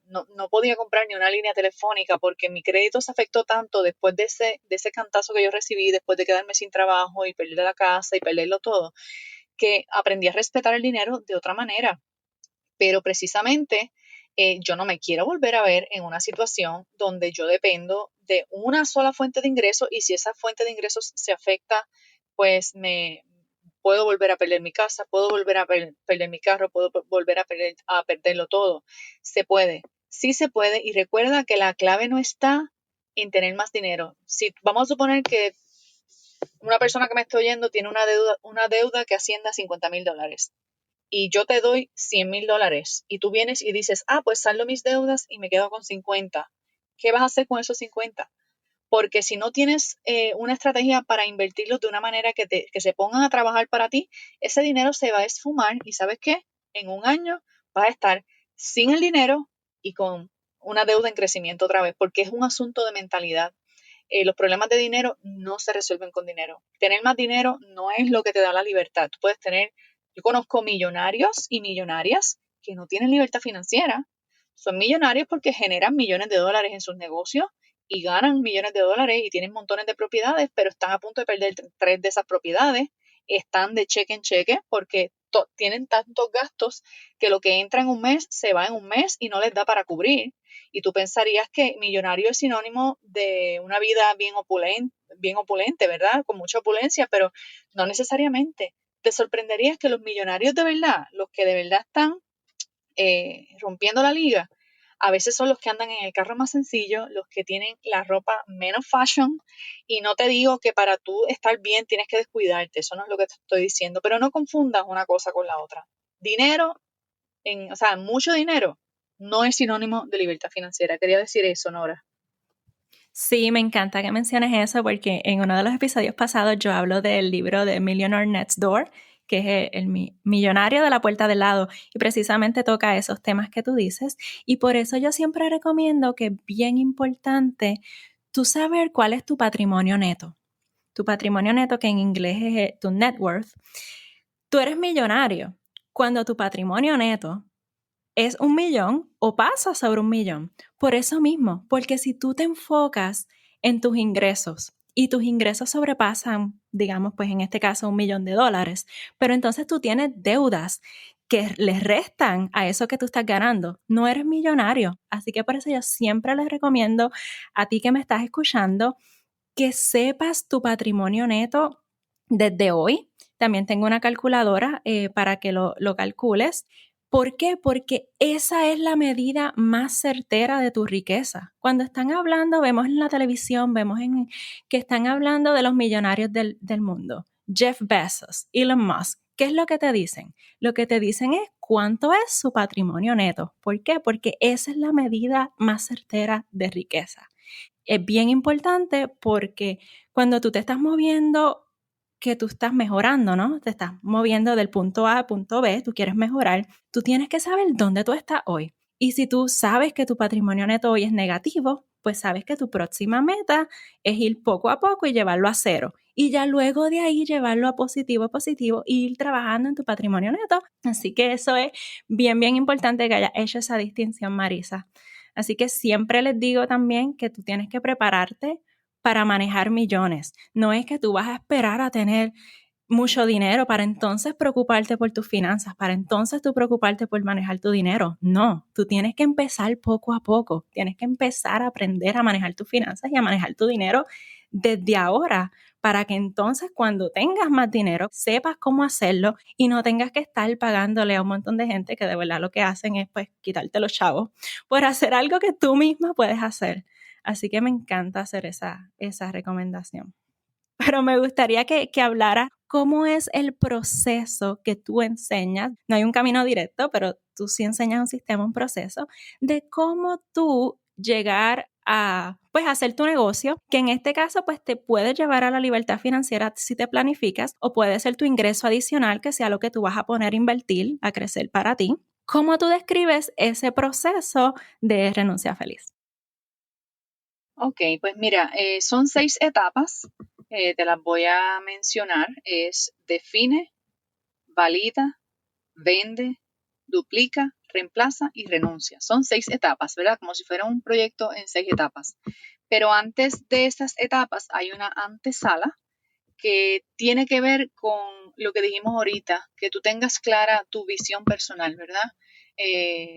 no podía comprar ni una línea telefónica porque mi crédito se afectó tanto después de ese cantazo que yo recibí, después de quedarme sin trabajo y perder la casa y perderlo todo, que aprendí a respetar el dinero de otra manera. Pero precisamente yo no me quiero volver a ver en una situación donde yo dependo de una sola fuente de ingresos y si esa fuente de ingresos se afecta, pues me puedo volver a perder mi casa, puedo volver a perder mi carro, puedo volver a perderlo todo. Se puede, sí se puede y recuerda que la clave no está en tener más dinero. Si vamos a suponer que una persona que me está oyendo tiene una deuda que ascienda a $50,000 y yo te doy $100,000 y tú vienes y dices, pues saldo mis deudas y me quedo con 50. ¿Qué vas a hacer con esos 50? Porque si no tienes una estrategia para invertirlos de una manera que se pongan a trabajar para ti, ese dinero se va a esfumar y ¿sabes qué? En un año vas a estar sin el dinero y con una deuda en crecimiento otra vez, porque es un asunto de mentalidad. Los problemas de dinero no se resuelven con dinero. Tener más dinero no es lo que te da la libertad. Tú puedes tener, yo conozco millonarios y millonarias que no tienen libertad financiera. Son millonarios porque generan millones de dólares en sus negocios y ganan millones de dólares y tienen montones de propiedades, pero están a punto de perder 3 de esas propiedades. Están de cheque en cheque porque tienen tantos gastos que lo que entra en un mes se va en un mes y no les da para cubrir. Y tú pensarías que millonario es sinónimo de una vida bien opulente, ¿verdad? Con mucha opulencia, pero no necesariamente. Te sorprenderías que los millonarios de verdad, los que de verdad están rompiendo la liga, a veces son los que andan en el carro más sencillo, los que tienen la ropa menos fashion, y no te digo que para tú estar bien tienes que descuidarte, eso no es lo que te estoy diciendo, pero no confundas una cosa con la otra. Dinero, o sea, mucho dinero, no es sinónimo de libertad financiera. Quería decir eso, Nora. Sí, me encanta que menciones eso porque en uno de los episodios pasados yo hablo del libro de Millionaire Next Door, que es el millonario de la puerta del lado y precisamente toca esos temas que tú dices y por eso yo siempre recomiendo que es bien importante tú saber cuál es tu patrimonio neto. Tu patrimonio neto, que en inglés es tu net worth. Tú eres millonario cuando tu patrimonio neto es 1,000,000 o pasa sobre 1,000,000. Por eso mismo, porque si tú te enfocas en tus ingresos y tus ingresos sobrepasan, digamos, pues en este caso $1,000,000, pero entonces tú tienes deudas que les restan a eso que tú estás ganando, no eres millonario. Así que por eso yo siempre les recomiendo a ti que me estás escuchando que sepas tu patrimonio neto desde hoy. También tengo una calculadora para que lo calcules. ¿Por qué? Porque esa es la medida más certera de tu riqueza. Cuando están hablando, vemos en la televisión, que están hablando de los millonarios del mundo. Jeff Bezos, Elon Musk. ¿Qué es lo que te dicen? Lo que te dicen es cuánto es su patrimonio neto. ¿Por qué? Porque esa es la medida más certera de riqueza. Es bien importante porque cuando tú te estás moviendo, que tú estás mejorando, ¿no? Te estás moviendo del punto A al punto B, tú quieres mejorar, tú tienes que saber dónde tú estás hoy. Y si tú sabes que tu patrimonio neto hoy es negativo, pues sabes que tu próxima meta es ir poco a poco y llevarlo a cero. Y ya luego de ahí llevarlo a positivo y ir trabajando en tu patrimonio neto. Así que eso es bien, bien importante que hayas hecho esa distinción, Marisa. Así que siempre les digo también que tú tienes que prepararte para manejar millones. No es que tú vas a esperar a tener mucho dinero para entonces preocuparte por tus finanzas, para entonces tú preocuparte por manejar tu dinero. No, tú tienes que empezar poco a poco, tienes que empezar a aprender a manejar tus finanzas y a manejar tu dinero desde ahora, para que entonces cuando tengas más dinero sepas cómo hacerlo y no tengas que estar pagándole a un montón de gente que de verdad lo que hacen es pues quitarte los chavos por hacer algo que tú misma puedes hacer. Así que me encanta hacer esa recomendación. Pero me gustaría que hablara cómo es el proceso que tú enseñas. No hay un camino directo, pero tú sí enseñas un sistema, un proceso de cómo tú llegar a pues hacer tu negocio, que en este caso pues te puede llevar a la libertad financiera si te planificas, o puede ser tu ingreso adicional, que sea lo que tú vas a poner a invertir, a crecer para ti. ¿Cómo tú describes ese proceso de renuncia feliz? Ok, pues mira, son 6 etapas, te las voy a mencionar. Es define, valida, vende, duplica, reemplaza y renuncia. Son 6 etapas, ¿verdad? Como si fuera un proyecto en 6 etapas. Pero antes de esas etapas hay una antesala que tiene que ver con lo que dijimos ahorita, que tú tengas clara tu visión personal, ¿verdad?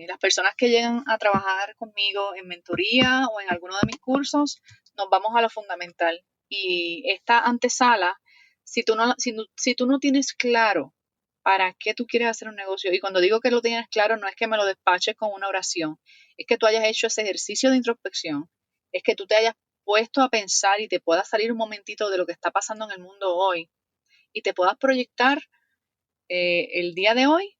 Las personas que llegan a trabajar conmigo en mentoría o en alguno de mis cursos, nos vamos a lo fundamental. Y esta antesala, si tú no tienes claro para qué tú quieres hacer un negocio, y cuando digo que lo tienes claro, no es que me lo despaches con una oración, es que tú hayas hecho ese ejercicio de introspección, es que tú te hayas puesto a pensar y te pueda salir un momentito de lo que está pasando en el mundo hoy y te puedas proyectar el día de hoy,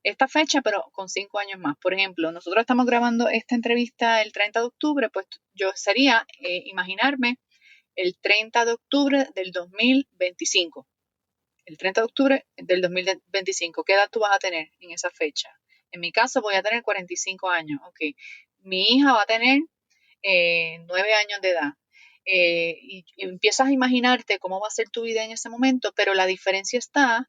esta fecha, pero con 5 años más. Por ejemplo, nosotros estamos grabando esta entrevista el 30 de octubre, pues yo sería imaginarme el 30 de octubre del 2025. El 30 de octubre del 2025. ¿Qué edad tú vas a tener en esa fecha? En mi caso voy a tener 45 años. Ok. Mi hija va a tener 9 años de edad. Y empiezas a imaginarte cómo va a ser tu vida en ese momento, pero la diferencia está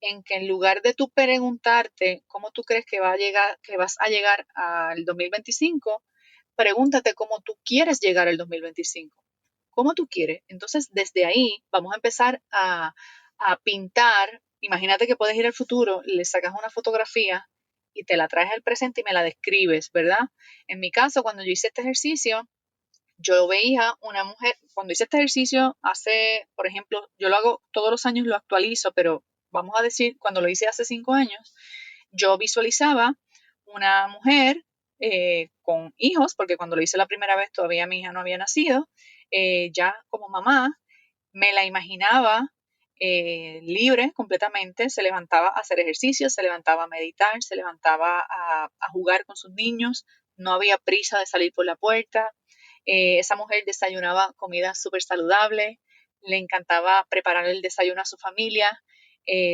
en que en lugar de tú preguntarte cómo tú crees que va a llegar, que vas a llegar al 2025, pregúntate cómo tú quieres llegar al 2025. ¿Cómo tú quieres? Entonces, desde ahí vamos a empezar a pintar. Imagínate que puedes ir al futuro, le sacas una fotografía y te la traes al presente y me la describes, ¿verdad? En mi caso, cuando yo hice este ejercicio, yo veía una mujer, cuando hice este ejercicio hace, por ejemplo, yo lo hago todos los años, lo actualizo, pero vamos a decir, cuando lo hice hace 5 años, yo visualizaba una mujer con hijos, porque cuando lo hice la primera vez todavía mi hija no había nacido, ya como mamá, me la imaginaba libre completamente, se levantaba a hacer ejercicio, se levantaba a meditar, se levantaba a jugar con sus niños, no había prisa de salir por la puerta. Esa mujer desayunaba comida súper saludable, le encantaba preparar el desayuno a su familia.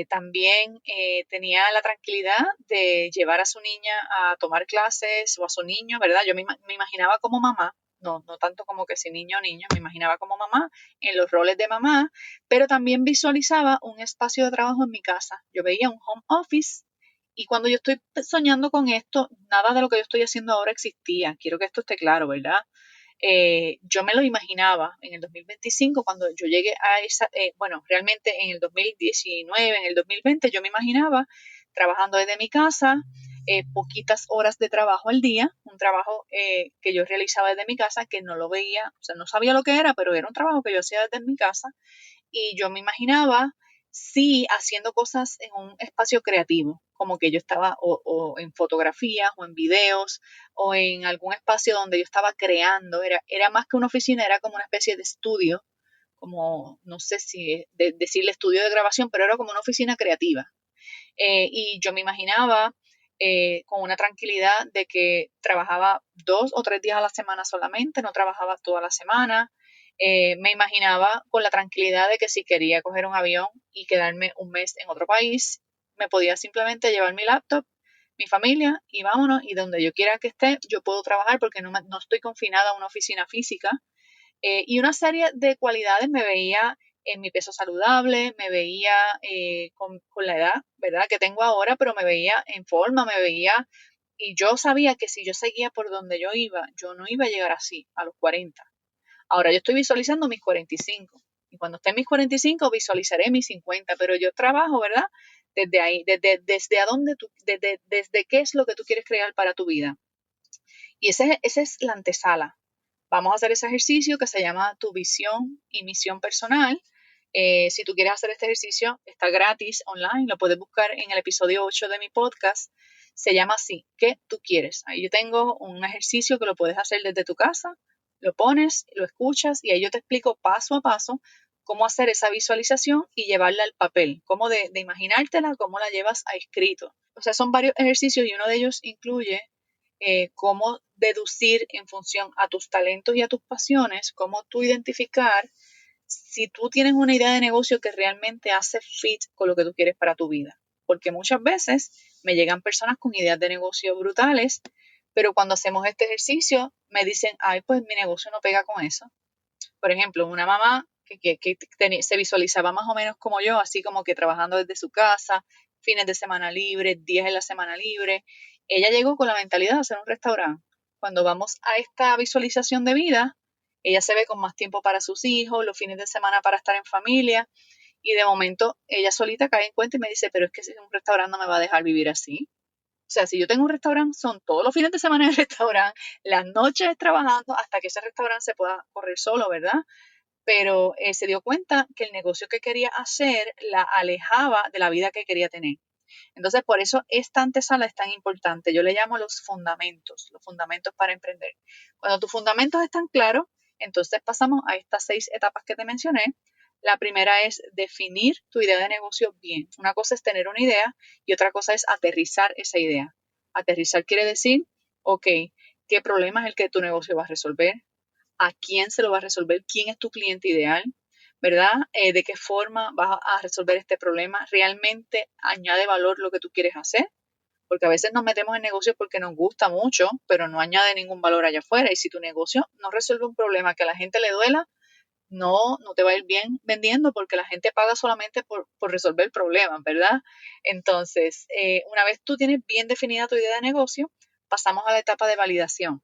También tenía la tranquilidad de llevar a su niña a tomar clases o a su niño, ¿verdad? Yo me imaginaba como mamá, no tanto como que si niño o niña, me imaginaba como mamá en los roles de mamá, pero también visualizaba un espacio de trabajo en mi casa. Yo veía un home office y cuando yo estoy soñando con esto, nada de lo que yo estoy haciendo ahora existía. Quiero que esto esté claro, ¿verdad? Yo me lo imaginaba en el 2025 cuando yo llegué a esa, bueno, realmente en el 2019, en el 2020, yo me imaginaba trabajando desde mi casa, poquitas horas de trabajo al día, un trabajo que yo realizaba desde mi casa, que no lo veía, o sea, no sabía lo que era, pero era un trabajo que yo hacía desde mi casa y yo me imaginaba, sí, haciendo cosas en un espacio creativo, como que yo estaba o en fotografías o en videos o en algún espacio donde yo estaba creando, era más que una oficina, era como una especie de estudio, como, no sé si decirle estudio de grabación, pero era como una oficina creativa. Y yo me imaginaba con una tranquilidad de que trabajaba 2 o 3 días a la semana solamente, no trabajaba toda la semana. Me imaginaba con la tranquilidad de que si quería coger un avión y quedarme un mes en otro país, me podía simplemente llevar mi laptop, mi familia y vámonos. Y donde yo quiera que esté, yo puedo trabajar porque no estoy confinada a una oficina física. Y una serie de cualidades me veía en mi peso saludable, me veía con la edad, ¿verdad? Que tengo ahora, pero me veía en forma, me veía, y yo sabía que si yo seguía por donde yo iba, yo no iba a llegar así, a los 40. Ahora yo estoy visualizando mis 45. Y cuando esté en mis 45, visualizaré mis 50, pero yo trabajo, ¿verdad? Desde ahí, desde a dónde tú, desde qué es lo que tú quieres crear para tu vida. Y esa es la antesala. Vamos a hacer ese ejercicio que se llama tu visión y misión personal. Si tú quieres hacer este ejercicio, está gratis online, lo puedes buscar en el episodio 8 de mi podcast. Se llama así, ¿qué tú quieres? Ahí yo tengo un ejercicio que lo puedes hacer desde tu casa, lo pones, lo escuchas y ahí yo te explico paso a paso cómo hacer esa visualización y llevarla al papel, cómo de imaginártela, cómo la llevas a escrito. O sea, son varios ejercicios y uno de ellos incluye cómo deducir en función a tus talentos y a tus pasiones, cómo tú identificar si tú tienes una idea de negocio que realmente hace fit con lo que tú quieres para tu vida. Porque muchas veces me llegan personas con ideas de negocio brutales, pero cuando hacemos este ejercicio me dicen, ay, pues mi negocio no pega con eso. Por ejemplo, una mamá que se visualizaba más o menos como yo, así como que trabajando desde su casa, fines de semana libre, días en la semana libre. Ella llegó con la mentalidad de hacer un restaurante. Cuando vamos a esta visualización de vida, ella se ve con más tiempo para sus hijos, los fines de semana para estar en familia, y de momento ella solita cae en cuenta y me dice, pero es que si un restaurante no me va a dejar vivir así. O sea, si yo tengo un restaurante, son todos los fines de semana en el restaurante, las noches trabajando hasta que ese restaurante se pueda correr solo, ¿verdad? Pero se dio cuenta que el negocio que quería hacer la alejaba de la vida que quería tener. Entonces, por eso esta antesala es tan importante. Yo le llamo los fundamentos para emprender. Cuando tus fundamentos están claros, entonces pasamos a estas 6 etapas que te mencioné. La primera es definir tu idea de negocio bien. Una cosa es tener una idea y otra cosa es aterrizar esa idea. Aterrizar quiere decir, ok, ¿qué problema es el que tu negocio va a resolver? ¿A quién se lo va a resolver? ¿Quién es tu cliente ideal? ¿Verdad? ¿De qué forma vas a resolver este problema? ¿Realmente añade valor lo que tú quieres hacer? Porque a veces nos metemos en negocios porque nos gusta mucho, pero no añade ningún valor allá afuera. Y si tu negocio no resuelve un problema que a la gente le duela, no te va a ir bien vendiendo porque la gente paga solamente por resolver problemas, ¿verdad? Entonces, una vez tú tienes bien definida tu idea de negocio, pasamos a la etapa de validación.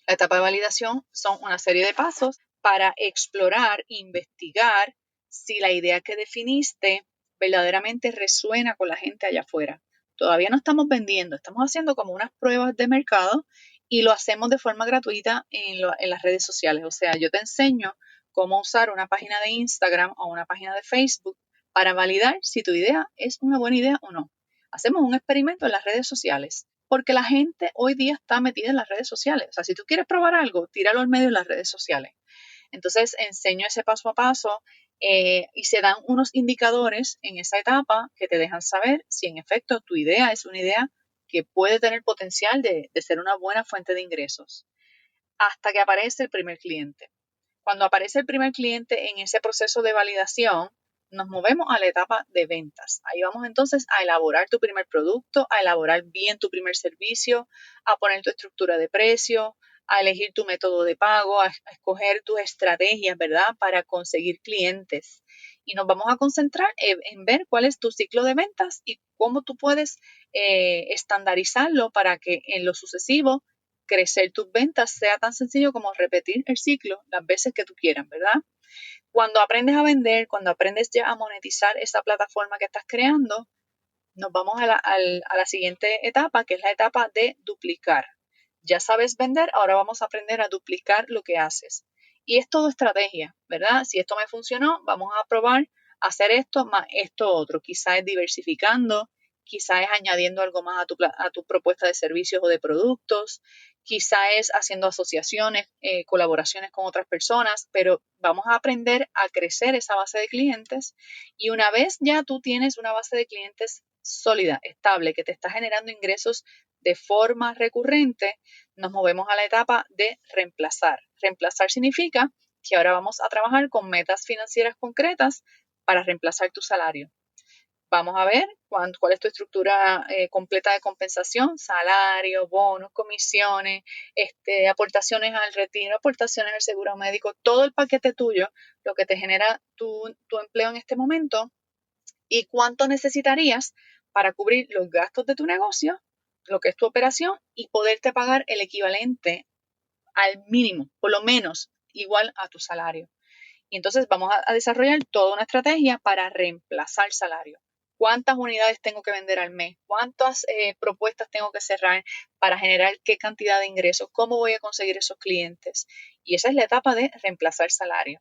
La etapa de validación son una serie de pasos para explorar, investigar si la idea que definiste verdaderamente resuena con la gente allá afuera. Todavía no estamos vendiendo, estamos haciendo como unas pruebas de mercado y lo hacemos de forma gratuita en las redes sociales. O sea, yo te enseño cómo usar una página de Instagram o una página de Facebook para validar si tu idea es una buena idea o no. Hacemos un experimento en las redes sociales porque la gente hoy día está metida en las redes sociales. O sea, si tú quieres probar algo, tíralo al medio en las redes sociales. Entonces, enseño ese paso a paso y se dan unos indicadores en esa etapa que te dejan saber si en efecto tu idea es una idea que puede tener potencial de ser una buena fuente de ingresos. Hasta que aparece el primer cliente. Cuando aparece el primer cliente en ese proceso de validación, nos movemos a la etapa de ventas. Ahí vamos entonces a elaborar tu primer producto, a elaborar bien tu primer servicio, a poner tu estructura de precio, a elegir tu método de pago, a escoger tus estrategias, ¿verdad? Para conseguir clientes. Y nos vamos a concentrar en ver cuál es tu ciclo de ventas y cómo tú puedes estandarizarlo para que en lo sucesivo crecer tus ventas sea tan sencillo como repetir el ciclo las veces que tú quieras, ¿verdad? Cuando aprendes a vender, cuando aprendes ya a monetizar esa plataforma que estás creando, nos vamos a la siguiente etapa, que es la etapa de duplicar. Ya sabes vender, ahora vamos a aprender a duplicar lo que haces. Y es todo estrategia, ¿verdad? Si esto me funcionó, vamos a probar hacer esto más esto otro. Quizá es diversificando, quizá es añadiendo algo más a tu propuesta de servicios o de productos, quizá es haciendo asociaciones, colaboraciones con otras personas, pero vamos a aprender a crecer esa base de clientes y una vez ya tú tienes una base de clientes sólida, estable, que te está generando ingresos de forma recurrente, nos movemos a la etapa de reemplazar. Reemplazar significa que ahora vamos a trabajar con metas financieras concretas para reemplazar tu salario. Vamos a ver cuál es tu estructura completa de compensación, salario, bonos, comisiones, aportaciones al retiro, aportaciones al seguro médico, todo el paquete tuyo, lo que te genera tu empleo en este momento y cuánto necesitarías para cubrir los gastos de tu negocio, lo que es tu operación y poderte pagar el equivalente al mínimo, por lo menos igual a tu salario. Y entonces vamos a desarrollar toda una estrategia para reemplazar salario. ¿Cuántas unidades tengo que vender al mes? ¿Cuántas propuestas tengo que cerrar para generar qué cantidad de ingresos? ¿Cómo voy a conseguir esos clientes? Y esa es la etapa de reemplazar salario.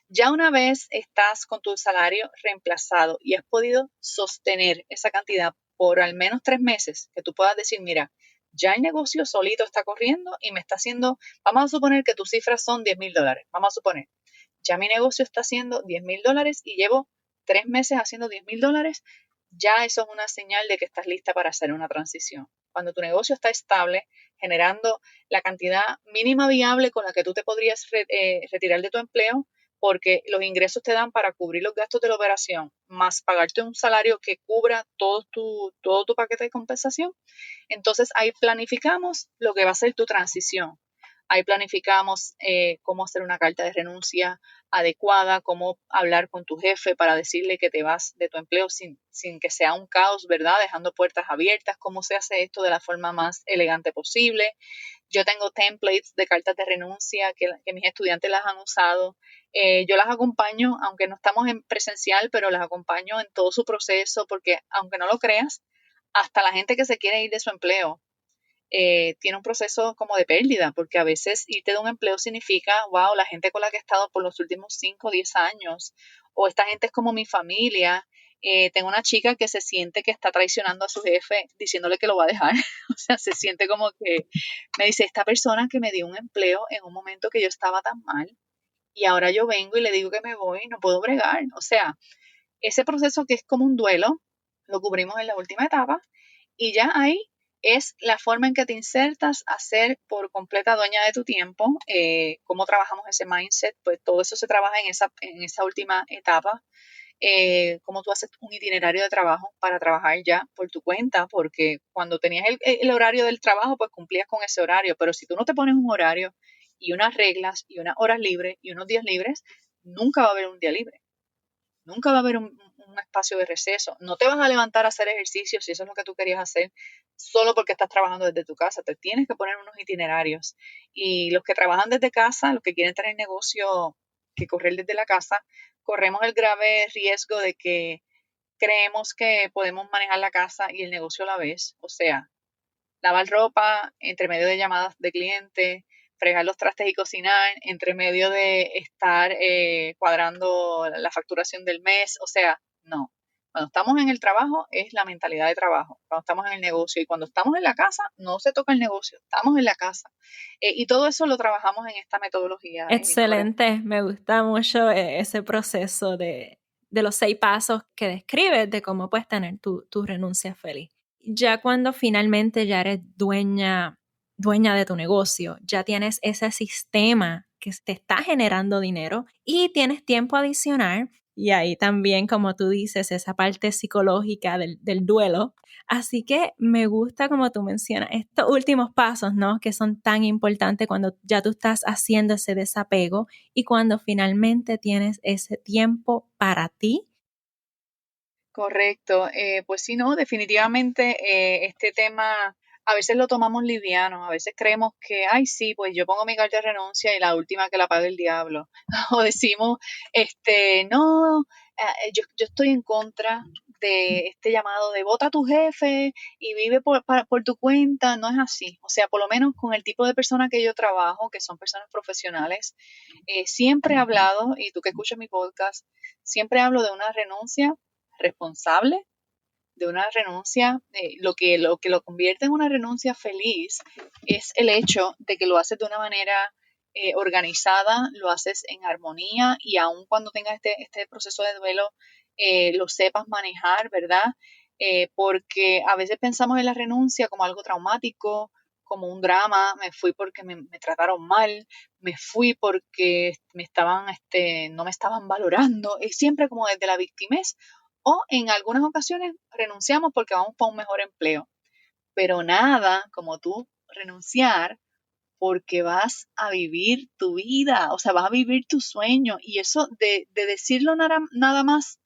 Ya una vez estás con tu salario reemplazado y has podido sostener esa cantidad por al menos 3 meses, que tú puedas decir, mira, ya el negocio solito está corriendo y me está haciendo, vamos a suponer que tus cifras son $10,000, vamos a suponer, ya mi negocio está haciendo $10,000 y llevo 3 meses haciendo $10,000, ya eso es una señal de que estás lista para hacer una transición. Cuando tu negocio está estable, generando la cantidad mínima viable con la que tú te podrías retirar de tu empleo, porque los ingresos te dan para cubrir los gastos de la operación, más pagarte un salario que cubra todo tu paquete de compensación. Entonces ahí planificamos lo que va a ser tu transición. Ahí planificamos cómo hacer una carta de renuncia adecuada, cómo hablar con tu jefe para decirle que te vas de tu empleo sin que sea un caos, ¿verdad? Dejando puertas abiertas, cómo se hace esto de la forma más elegante posible. Yo tengo templates de cartas de renuncia que mis estudiantes las han usado. Yo las acompaño, aunque no estamos en presencial, pero las acompaño en todo su proceso, porque aunque no lo creas, hasta la gente que se quiere ir de su empleo tiene un proceso como de pérdida, porque a veces irte de un empleo significa, wow, la gente con la que he estado por los últimos 5 o 10 años, o esta gente es como mi familia. Tengo una chica que se siente que está traicionando a su jefe diciéndole que lo va a dejar. O sea, se siente como que me dice, esta persona que me dio un empleo en un momento que yo estaba tan mal y ahora yo vengo y le digo que me voy, no puedo bregar. O sea, ese proceso que es como un duelo, lo cubrimos en la última etapa y ya ahí es la forma en que te insertas a ser por completa dueña de tu tiempo, cómo trabajamos ese mindset, pues todo eso se trabaja en esa última etapa, cómo tú haces un itinerario de trabajo para trabajar ya por tu cuenta, porque cuando tenías el horario del trabajo, pues cumplías con ese horario, pero si tú no te pones un horario y unas reglas y unas horas libres y unos días libres, nunca va a haber un día libre. Nunca va a haber un espacio de receso. No te vas a levantar a hacer ejercicio si eso es lo que tú querías hacer solo porque estás trabajando desde tu casa. Te tienes que poner unos itinerarios. Y los que trabajan desde casa, los que quieren tener negocio que correr desde la casa, corremos el grave riesgo de que creemos que podemos manejar la casa y el negocio a la vez. O sea, lavar ropa entre medio de llamadas de clientes, fregar los trastes y cocinar entre medio de estar cuadrando la facturación del mes. O sea, no. Cuando estamos en el trabajo es la mentalidad de trabajo, cuando estamos en el negocio y cuando estamos en la casa no se toca el negocio, estamos en la casa. Y todo eso lo trabajamos en esta metodología. Excelente, me gusta mucho ese proceso de los 6 pasos que describes de cómo puedes tener tu renuncia feliz. Ya cuando finalmente ya eres dueña de tu negocio, ya tienes ese sistema que te está generando dinero y tienes tiempo adicional y ahí también, como tú dices, esa parte psicológica del duelo. Así que me gusta como tú mencionas estos últimos pasos, ¿no? Que son tan importantes cuando ya tú estás haciendo ese desapego y cuando finalmente tienes ese tiempo para ti. Correcto. Pues sí, no, definitivamente este tema a veces lo tomamos liviano, a veces creemos que, ay, sí, pues yo pongo mi carta de renuncia y la última que la pague el diablo. O decimos, no, yo estoy en contra de este llamado de vota a tu jefe y vive por tu cuenta. No es así. O sea, por lo menos con el tipo de persona que yo trabajo, que son personas profesionales, siempre he hablado, y tú que escuchas mi podcast, siempre hablo de una renuncia responsable, de una renuncia. Lo que lo convierte en una renuncia feliz es el hecho de que lo haces de una manera organizada, lo haces en armonía y aun cuando tengas este proceso de duelo, lo sepas manejar, ¿verdad? Porque a veces pensamos en la renuncia como algo traumático, como un drama. Me fui porque me trataron mal, me fui porque no me estaban valorando, es siempre como desde la victimez, o en algunas ocasiones renunciamos porque vamos para un mejor empleo, pero nada como tú renunciar porque vas a vivir tu vida, o sea, vas a vivir tu sueño, y eso de decirlo nada más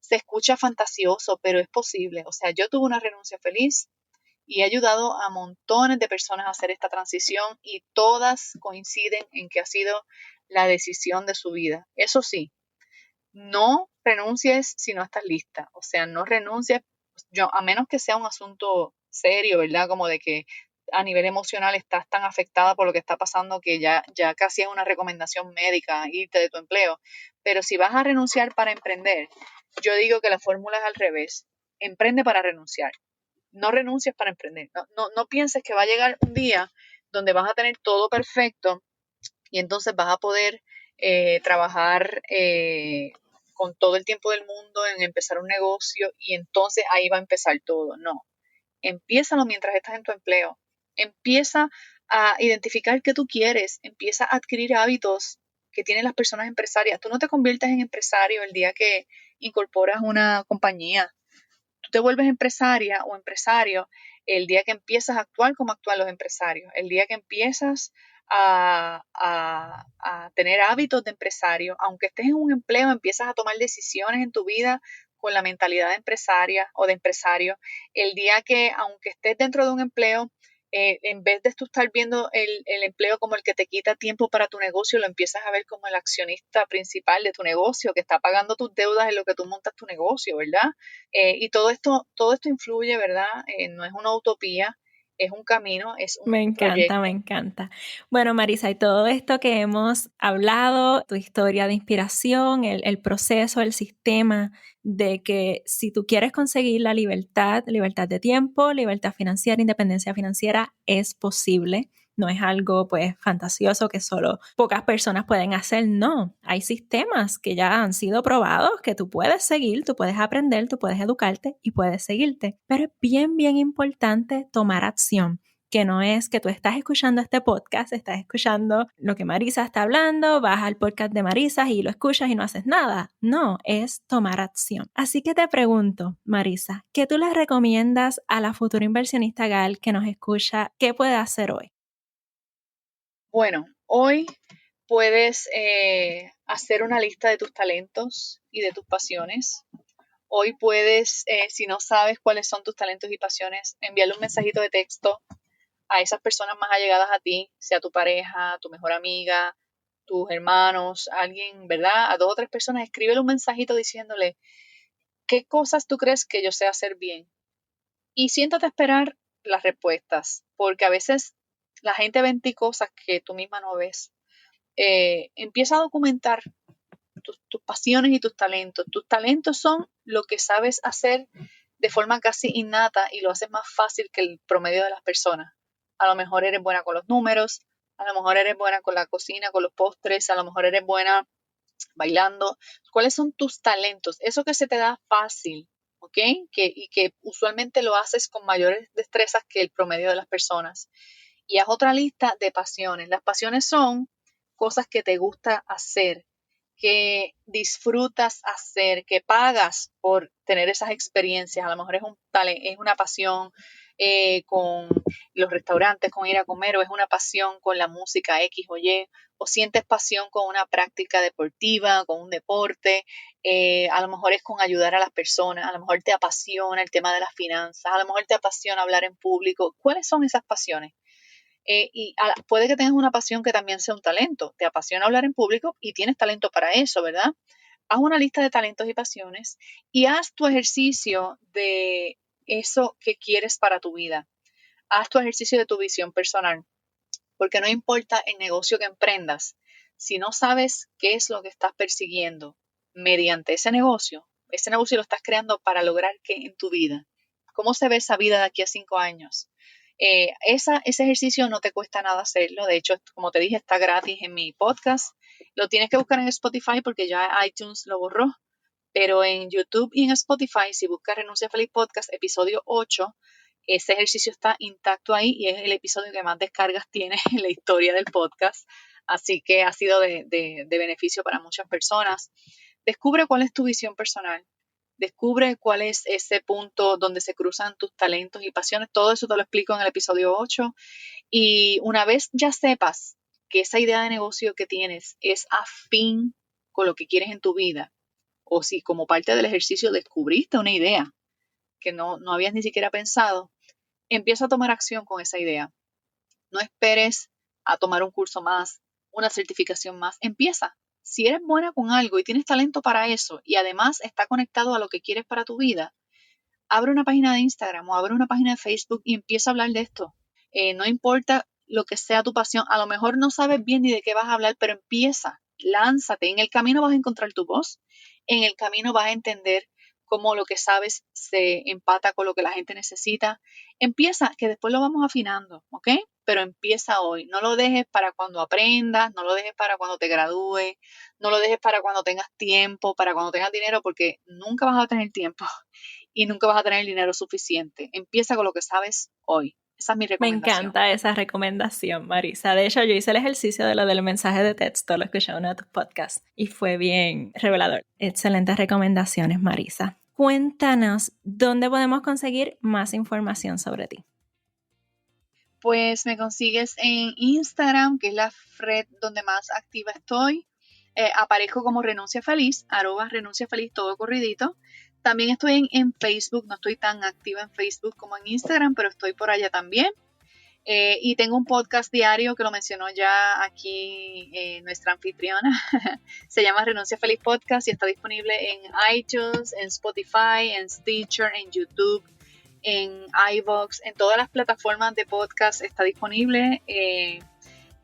se escucha fantasioso, pero es posible. O sea, yo tuve una renuncia feliz y he ayudado a montones de personas a hacer esta transición y todas coinciden en que ha sido la decisión de su vida. Eso sí, no renuncies si no estás lista. O sea, no renuncies, a menos que sea un asunto serio, ¿verdad? Como de que a nivel emocional estás tan afectada por lo que está pasando que ya casi es una recomendación médica irte de tu empleo. Pero si vas a renunciar para emprender, yo digo que la fórmula es al revés. Emprende para renunciar. No renuncies para emprender. No pienses que va a llegar un día donde vas a tener todo perfecto y entonces vas a poder trabajar con todo el tiempo del mundo en empezar un negocio y entonces ahí va a empezar todo. No, empiézalo mientras estás en tu empleo. Empieza a identificar qué tú quieres, empieza a adquirir hábitos que tienen las personas empresarias. Tú no te conviertes en empresario el día que incorporas una compañía. Tú te vuelves empresaria o empresario el día que empiezas a actuar como actúan los empresarios, el día que empiezas a tener hábitos de empresario, aunque estés en un empleo, empiezas a tomar decisiones en tu vida con la mentalidad de empresaria o de empresario, el día que, aunque estés dentro de un empleo, en vez de tú estar viendo el empleo como el que te quita tiempo para tu negocio, lo empiezas a ver como el accionista principal de tu negocio, que está pagando tus deudas en lo que tú montas tu negocio, ¿verdad? Y todo esto influye, ¿verdad? No es una utopía, es un camino, es un Me encanta, me proyecto. encanta. Bueno, Marisa, y todo esto que hemos hablado, tu historia de inspiración, el proceso, el sistema de que si tú quieres conseguir la libertad, libertad de tiempo, libertad financiera, independencia financiera, es posible. No es algo pues fantasioso que solo pocas personas pueden hacer. No, hay sistemas que ya han sido probados que tú puedes seguir, tú puedes aprender, tú puedes educarte y puedes seguirte. Pero es bien, bien importante tomar acción, que no es que tú estás escuchando este podcast, estás escuchando lo que Marisa está hablando, vas al podcast de Marisa y lo escuchas y no haces nada. No, es tomar acción. Así que te pregunto, Marisa, ¿qué tú le recomiendas a la futura inversionista Gal que nos escucha? ¿Qué puede hacer hoy? Bueno, hoy puedes hacer una lista de tus talentos y de tus pasiones. Hoy puedes, si no sabes cuáles son tus talentos y pasiones, enviarle un mensajito de texto a esas personas más allegadas a ti, sea tu pareja, tu mejor amiga, tus hermanos, alguien, ¿verdad? A 2 o 3 personas, escríbele un mensajito diciéndole qué cosas tú crees que yo sé hacer bien. Y siéntate a esperar las respuestas, porque a veces la gente ve en ti cosas que tú misma no ves. Empieza a documentar tus pasiones y tus talentos. Tus talentos son lo que sabes hacer de forma casi innata y lo haces más fácil que el promedio de las personas. A lo mejor eres buena con los números, a lo mejor eres buena con la cocina, con los postres, a lo mejor eres buena bailando. ¿Cuáles son tus talentos? Eso que se te da fácil, ¿ok? Y que usualmente lo haces con mayores destrezas que el promedio de las personas. Y haz otra lista de pasiones. Las pasiones son cosas que te gusta hacer, que disfrutas hacer, que pagas por tener esas experiencias. A lo mejor es una pasión con los restaurantes, con ir a comer, o es una pasión con la música X o Y, o sientes pasión con una práctica deportiva, con un deporte, a lo mejor es con ayudar a las personas, a lo mejor te apasiona el tema de las finanzas, a lo mejor te apasiona hablar en público. ¿Cuáles son esas pasiones? Puede que tengas una pasión que también sea un talento. Te apasiona hablar en público y tienes talento para eso, ¿verdad? Haz una lista de talentos y pasiones y haz tu ejercicio de eso que quieres para tu vida. Haz tu ejercicio de tu visión personal, porque no importa el negocio que emprendas, si no sabes qué es lo que estás persiguiendo mediante ese negocio lo estás creando para lograr qué en tu vida. ¿Cómo se ve esa vida de aquí a 5 años? Ese ejercicio no te cuesta nada hacerlo. De hecho, como te dije, está gratis en mi podcast. Lo tienes que buscar en Spotify porque ya iTunes lo borró. Pero en YouTube y en Spotify, si buscas Renuncia Feliz Podcast, episodio 8, ese ejercicio está intacto ahí y es el episodio que más descargas tiene en la historia del podcast. Así que ha sido de beneficio para muchas personas. Descubre cuál es tu visión personal. Descubre cuál es ese punto donde se cruzan tus talentos y pasiones. Todo eso te lo explico en el episodio 8. Y una vez ya sepas que esa idea de negocio que tienes es afín con lo que quieres en tu vida, o si como parte del ejercicio descubriste una idea que no habías ni siquiera pensado, empieza a tomar acción con esa idea. No esperes a tomar un curso más, una certificación más. Empieza. Si eres buena con algo y tienes talento para eso y además está conectado a lo que quieres para tu vida, abre una página de Instagram o abre una página de Facebook y empieza a hablar de esto. No importa lo que sea tu pasión, a lo mejor no sabes bien ni de qué vas a hablar, pero empieza, lánzate. En el camino vas a encontrar tu voz, en el camino vas a entender cómo lo que sabes se empata con lo que la gente necesita. Empieza, que después lo vamos afinando, ¿ok? Pero empieza hoy. No lo dejes para cuando aprendas, no lo dejes para cuando te gradúes, no lo dejes para cuando tengas tiempo, para cuando tengas dinero, porque nunca vas a tener tiempo y nunca vas a tener el dinero suficiente. Empieza con lo que sabes hoy. Esa es mi recomendación. Me encanta esa recomendación, Marisa. De hecho, yo hice el ejercicio de lo del mensaje de texto, lo escuché en uno de tus podcasts y fue bien revelador. Excelentes recomendaciones, Marisa. Cuéntanos, ¿dónde podemos conseguir más información sobre ti? Pues me consigues en Instagram, que es la red donde más activa estoy. Aparezco como Renuncia Feliz, @Renuncia Feliz, todo corridito. También estoy en Facebook, no estoy tan activa en Facebook como en Instagram, pero estoy por allá también. Y tengo un podcast diario que lo mencionó ya aquí nuestra anfitriona. Se llama Renuncia Feliz Podcast y está disponible en iTunes, en Spotify, en Stitcher, en YouTube, en iVoox, en todas las plataformas de podcast está disponible.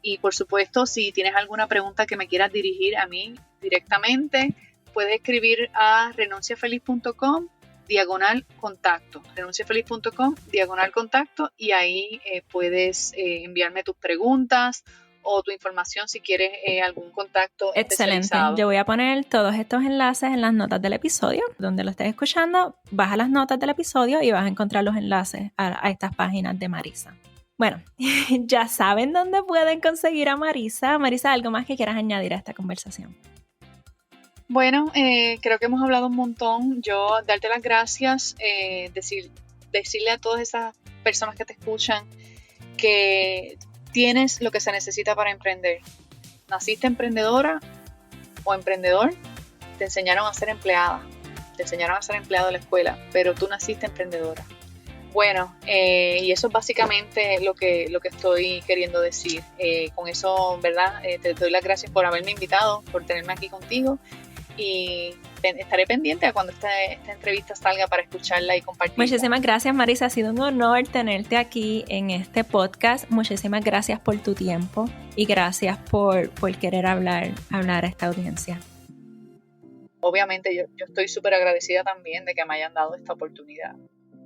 Y por supuesto, si tienes alguna pregunta que me quieras dirigir a mí directamente, puedes escribir a renunciafeliz.com/contacto, renunciafeliz.com/contacto, y ahí puedes enviarme tus preguntas o tu información si quieres algún contacto especializado. Yo voy a poner todos estos enlaces en las notas del episodio. Donde lo estés escuchando, vas a las notas del episodio y vas a encontrar los enlaces a estas páginas de Marisa. Bueno, ya saben dónde pueden conseguir a Marisa. Marisa, ¿algo más que quieras añadir a esta conversación? Bueno, creo que hemos hablado un montón. Yo darte las gracias, decirle a todas esas personas que te escuchan que tienes lo que se necesita para emprender. Naciste emprendedora o emprendedor, te enseñaron a ser empleada, te enseñaron a ser empleado de la escuela, pero tú naciste emprendedora. Bueno, y eso es básicamente lo que estoy queriendo decir. Con eso, ¿verdad? Te doy las gracias por haberme invitado, por tenerme aquí contigo. Y estaré pendiente a cuando esta entrevista salga para escucharla y compartirla. Muchísimas gracias, Marisa. Ha sido un honor tenerte aquí en este podcast. Muchísimas gracias por tu tiempo y gracias por querer hablar a esta audiencia. Obviamente yo estoy súper agradecida también de que me hayan dado esta oportunidad.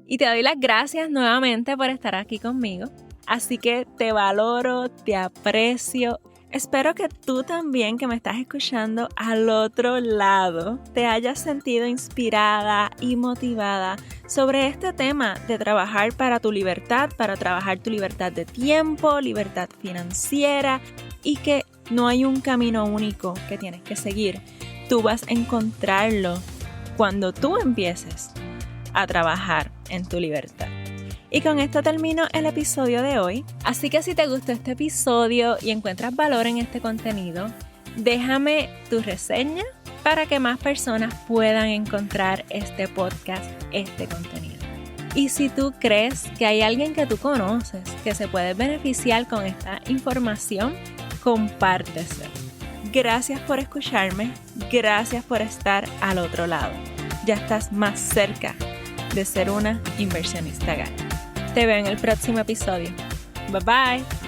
Y te doy las gracias nuevamente por estar aquí conmigo. Así que te valoro, te aprecio. Espero que tú también, que me estás escuchando al otro lado, te hayas sentido inspirada y motivada sobre este tema de trabajar para tu libertad, para trabajar tu libertad de tiempo, libertad financiera, y que no hay un camino único que tienes que seguir. Tú vas a encontrarlo cuando tú empieces a trabajar en tu libertad. Y con esto termino el episodio de hoy. Así que si te gustó este episodio y encuentras valor en este contenido, déjame tu reseña para que más personas puedan encontrar este podcast, este contenido. Y si tú crees que hay alguien que tú conoces que se puede beneficiar con esta información, compárteselo. Gracias por escucharme, gracias por estar al otro lado. Ya estás más cerca de ser una inversionista gana. Te veo en el próximo episodio. Bye bye.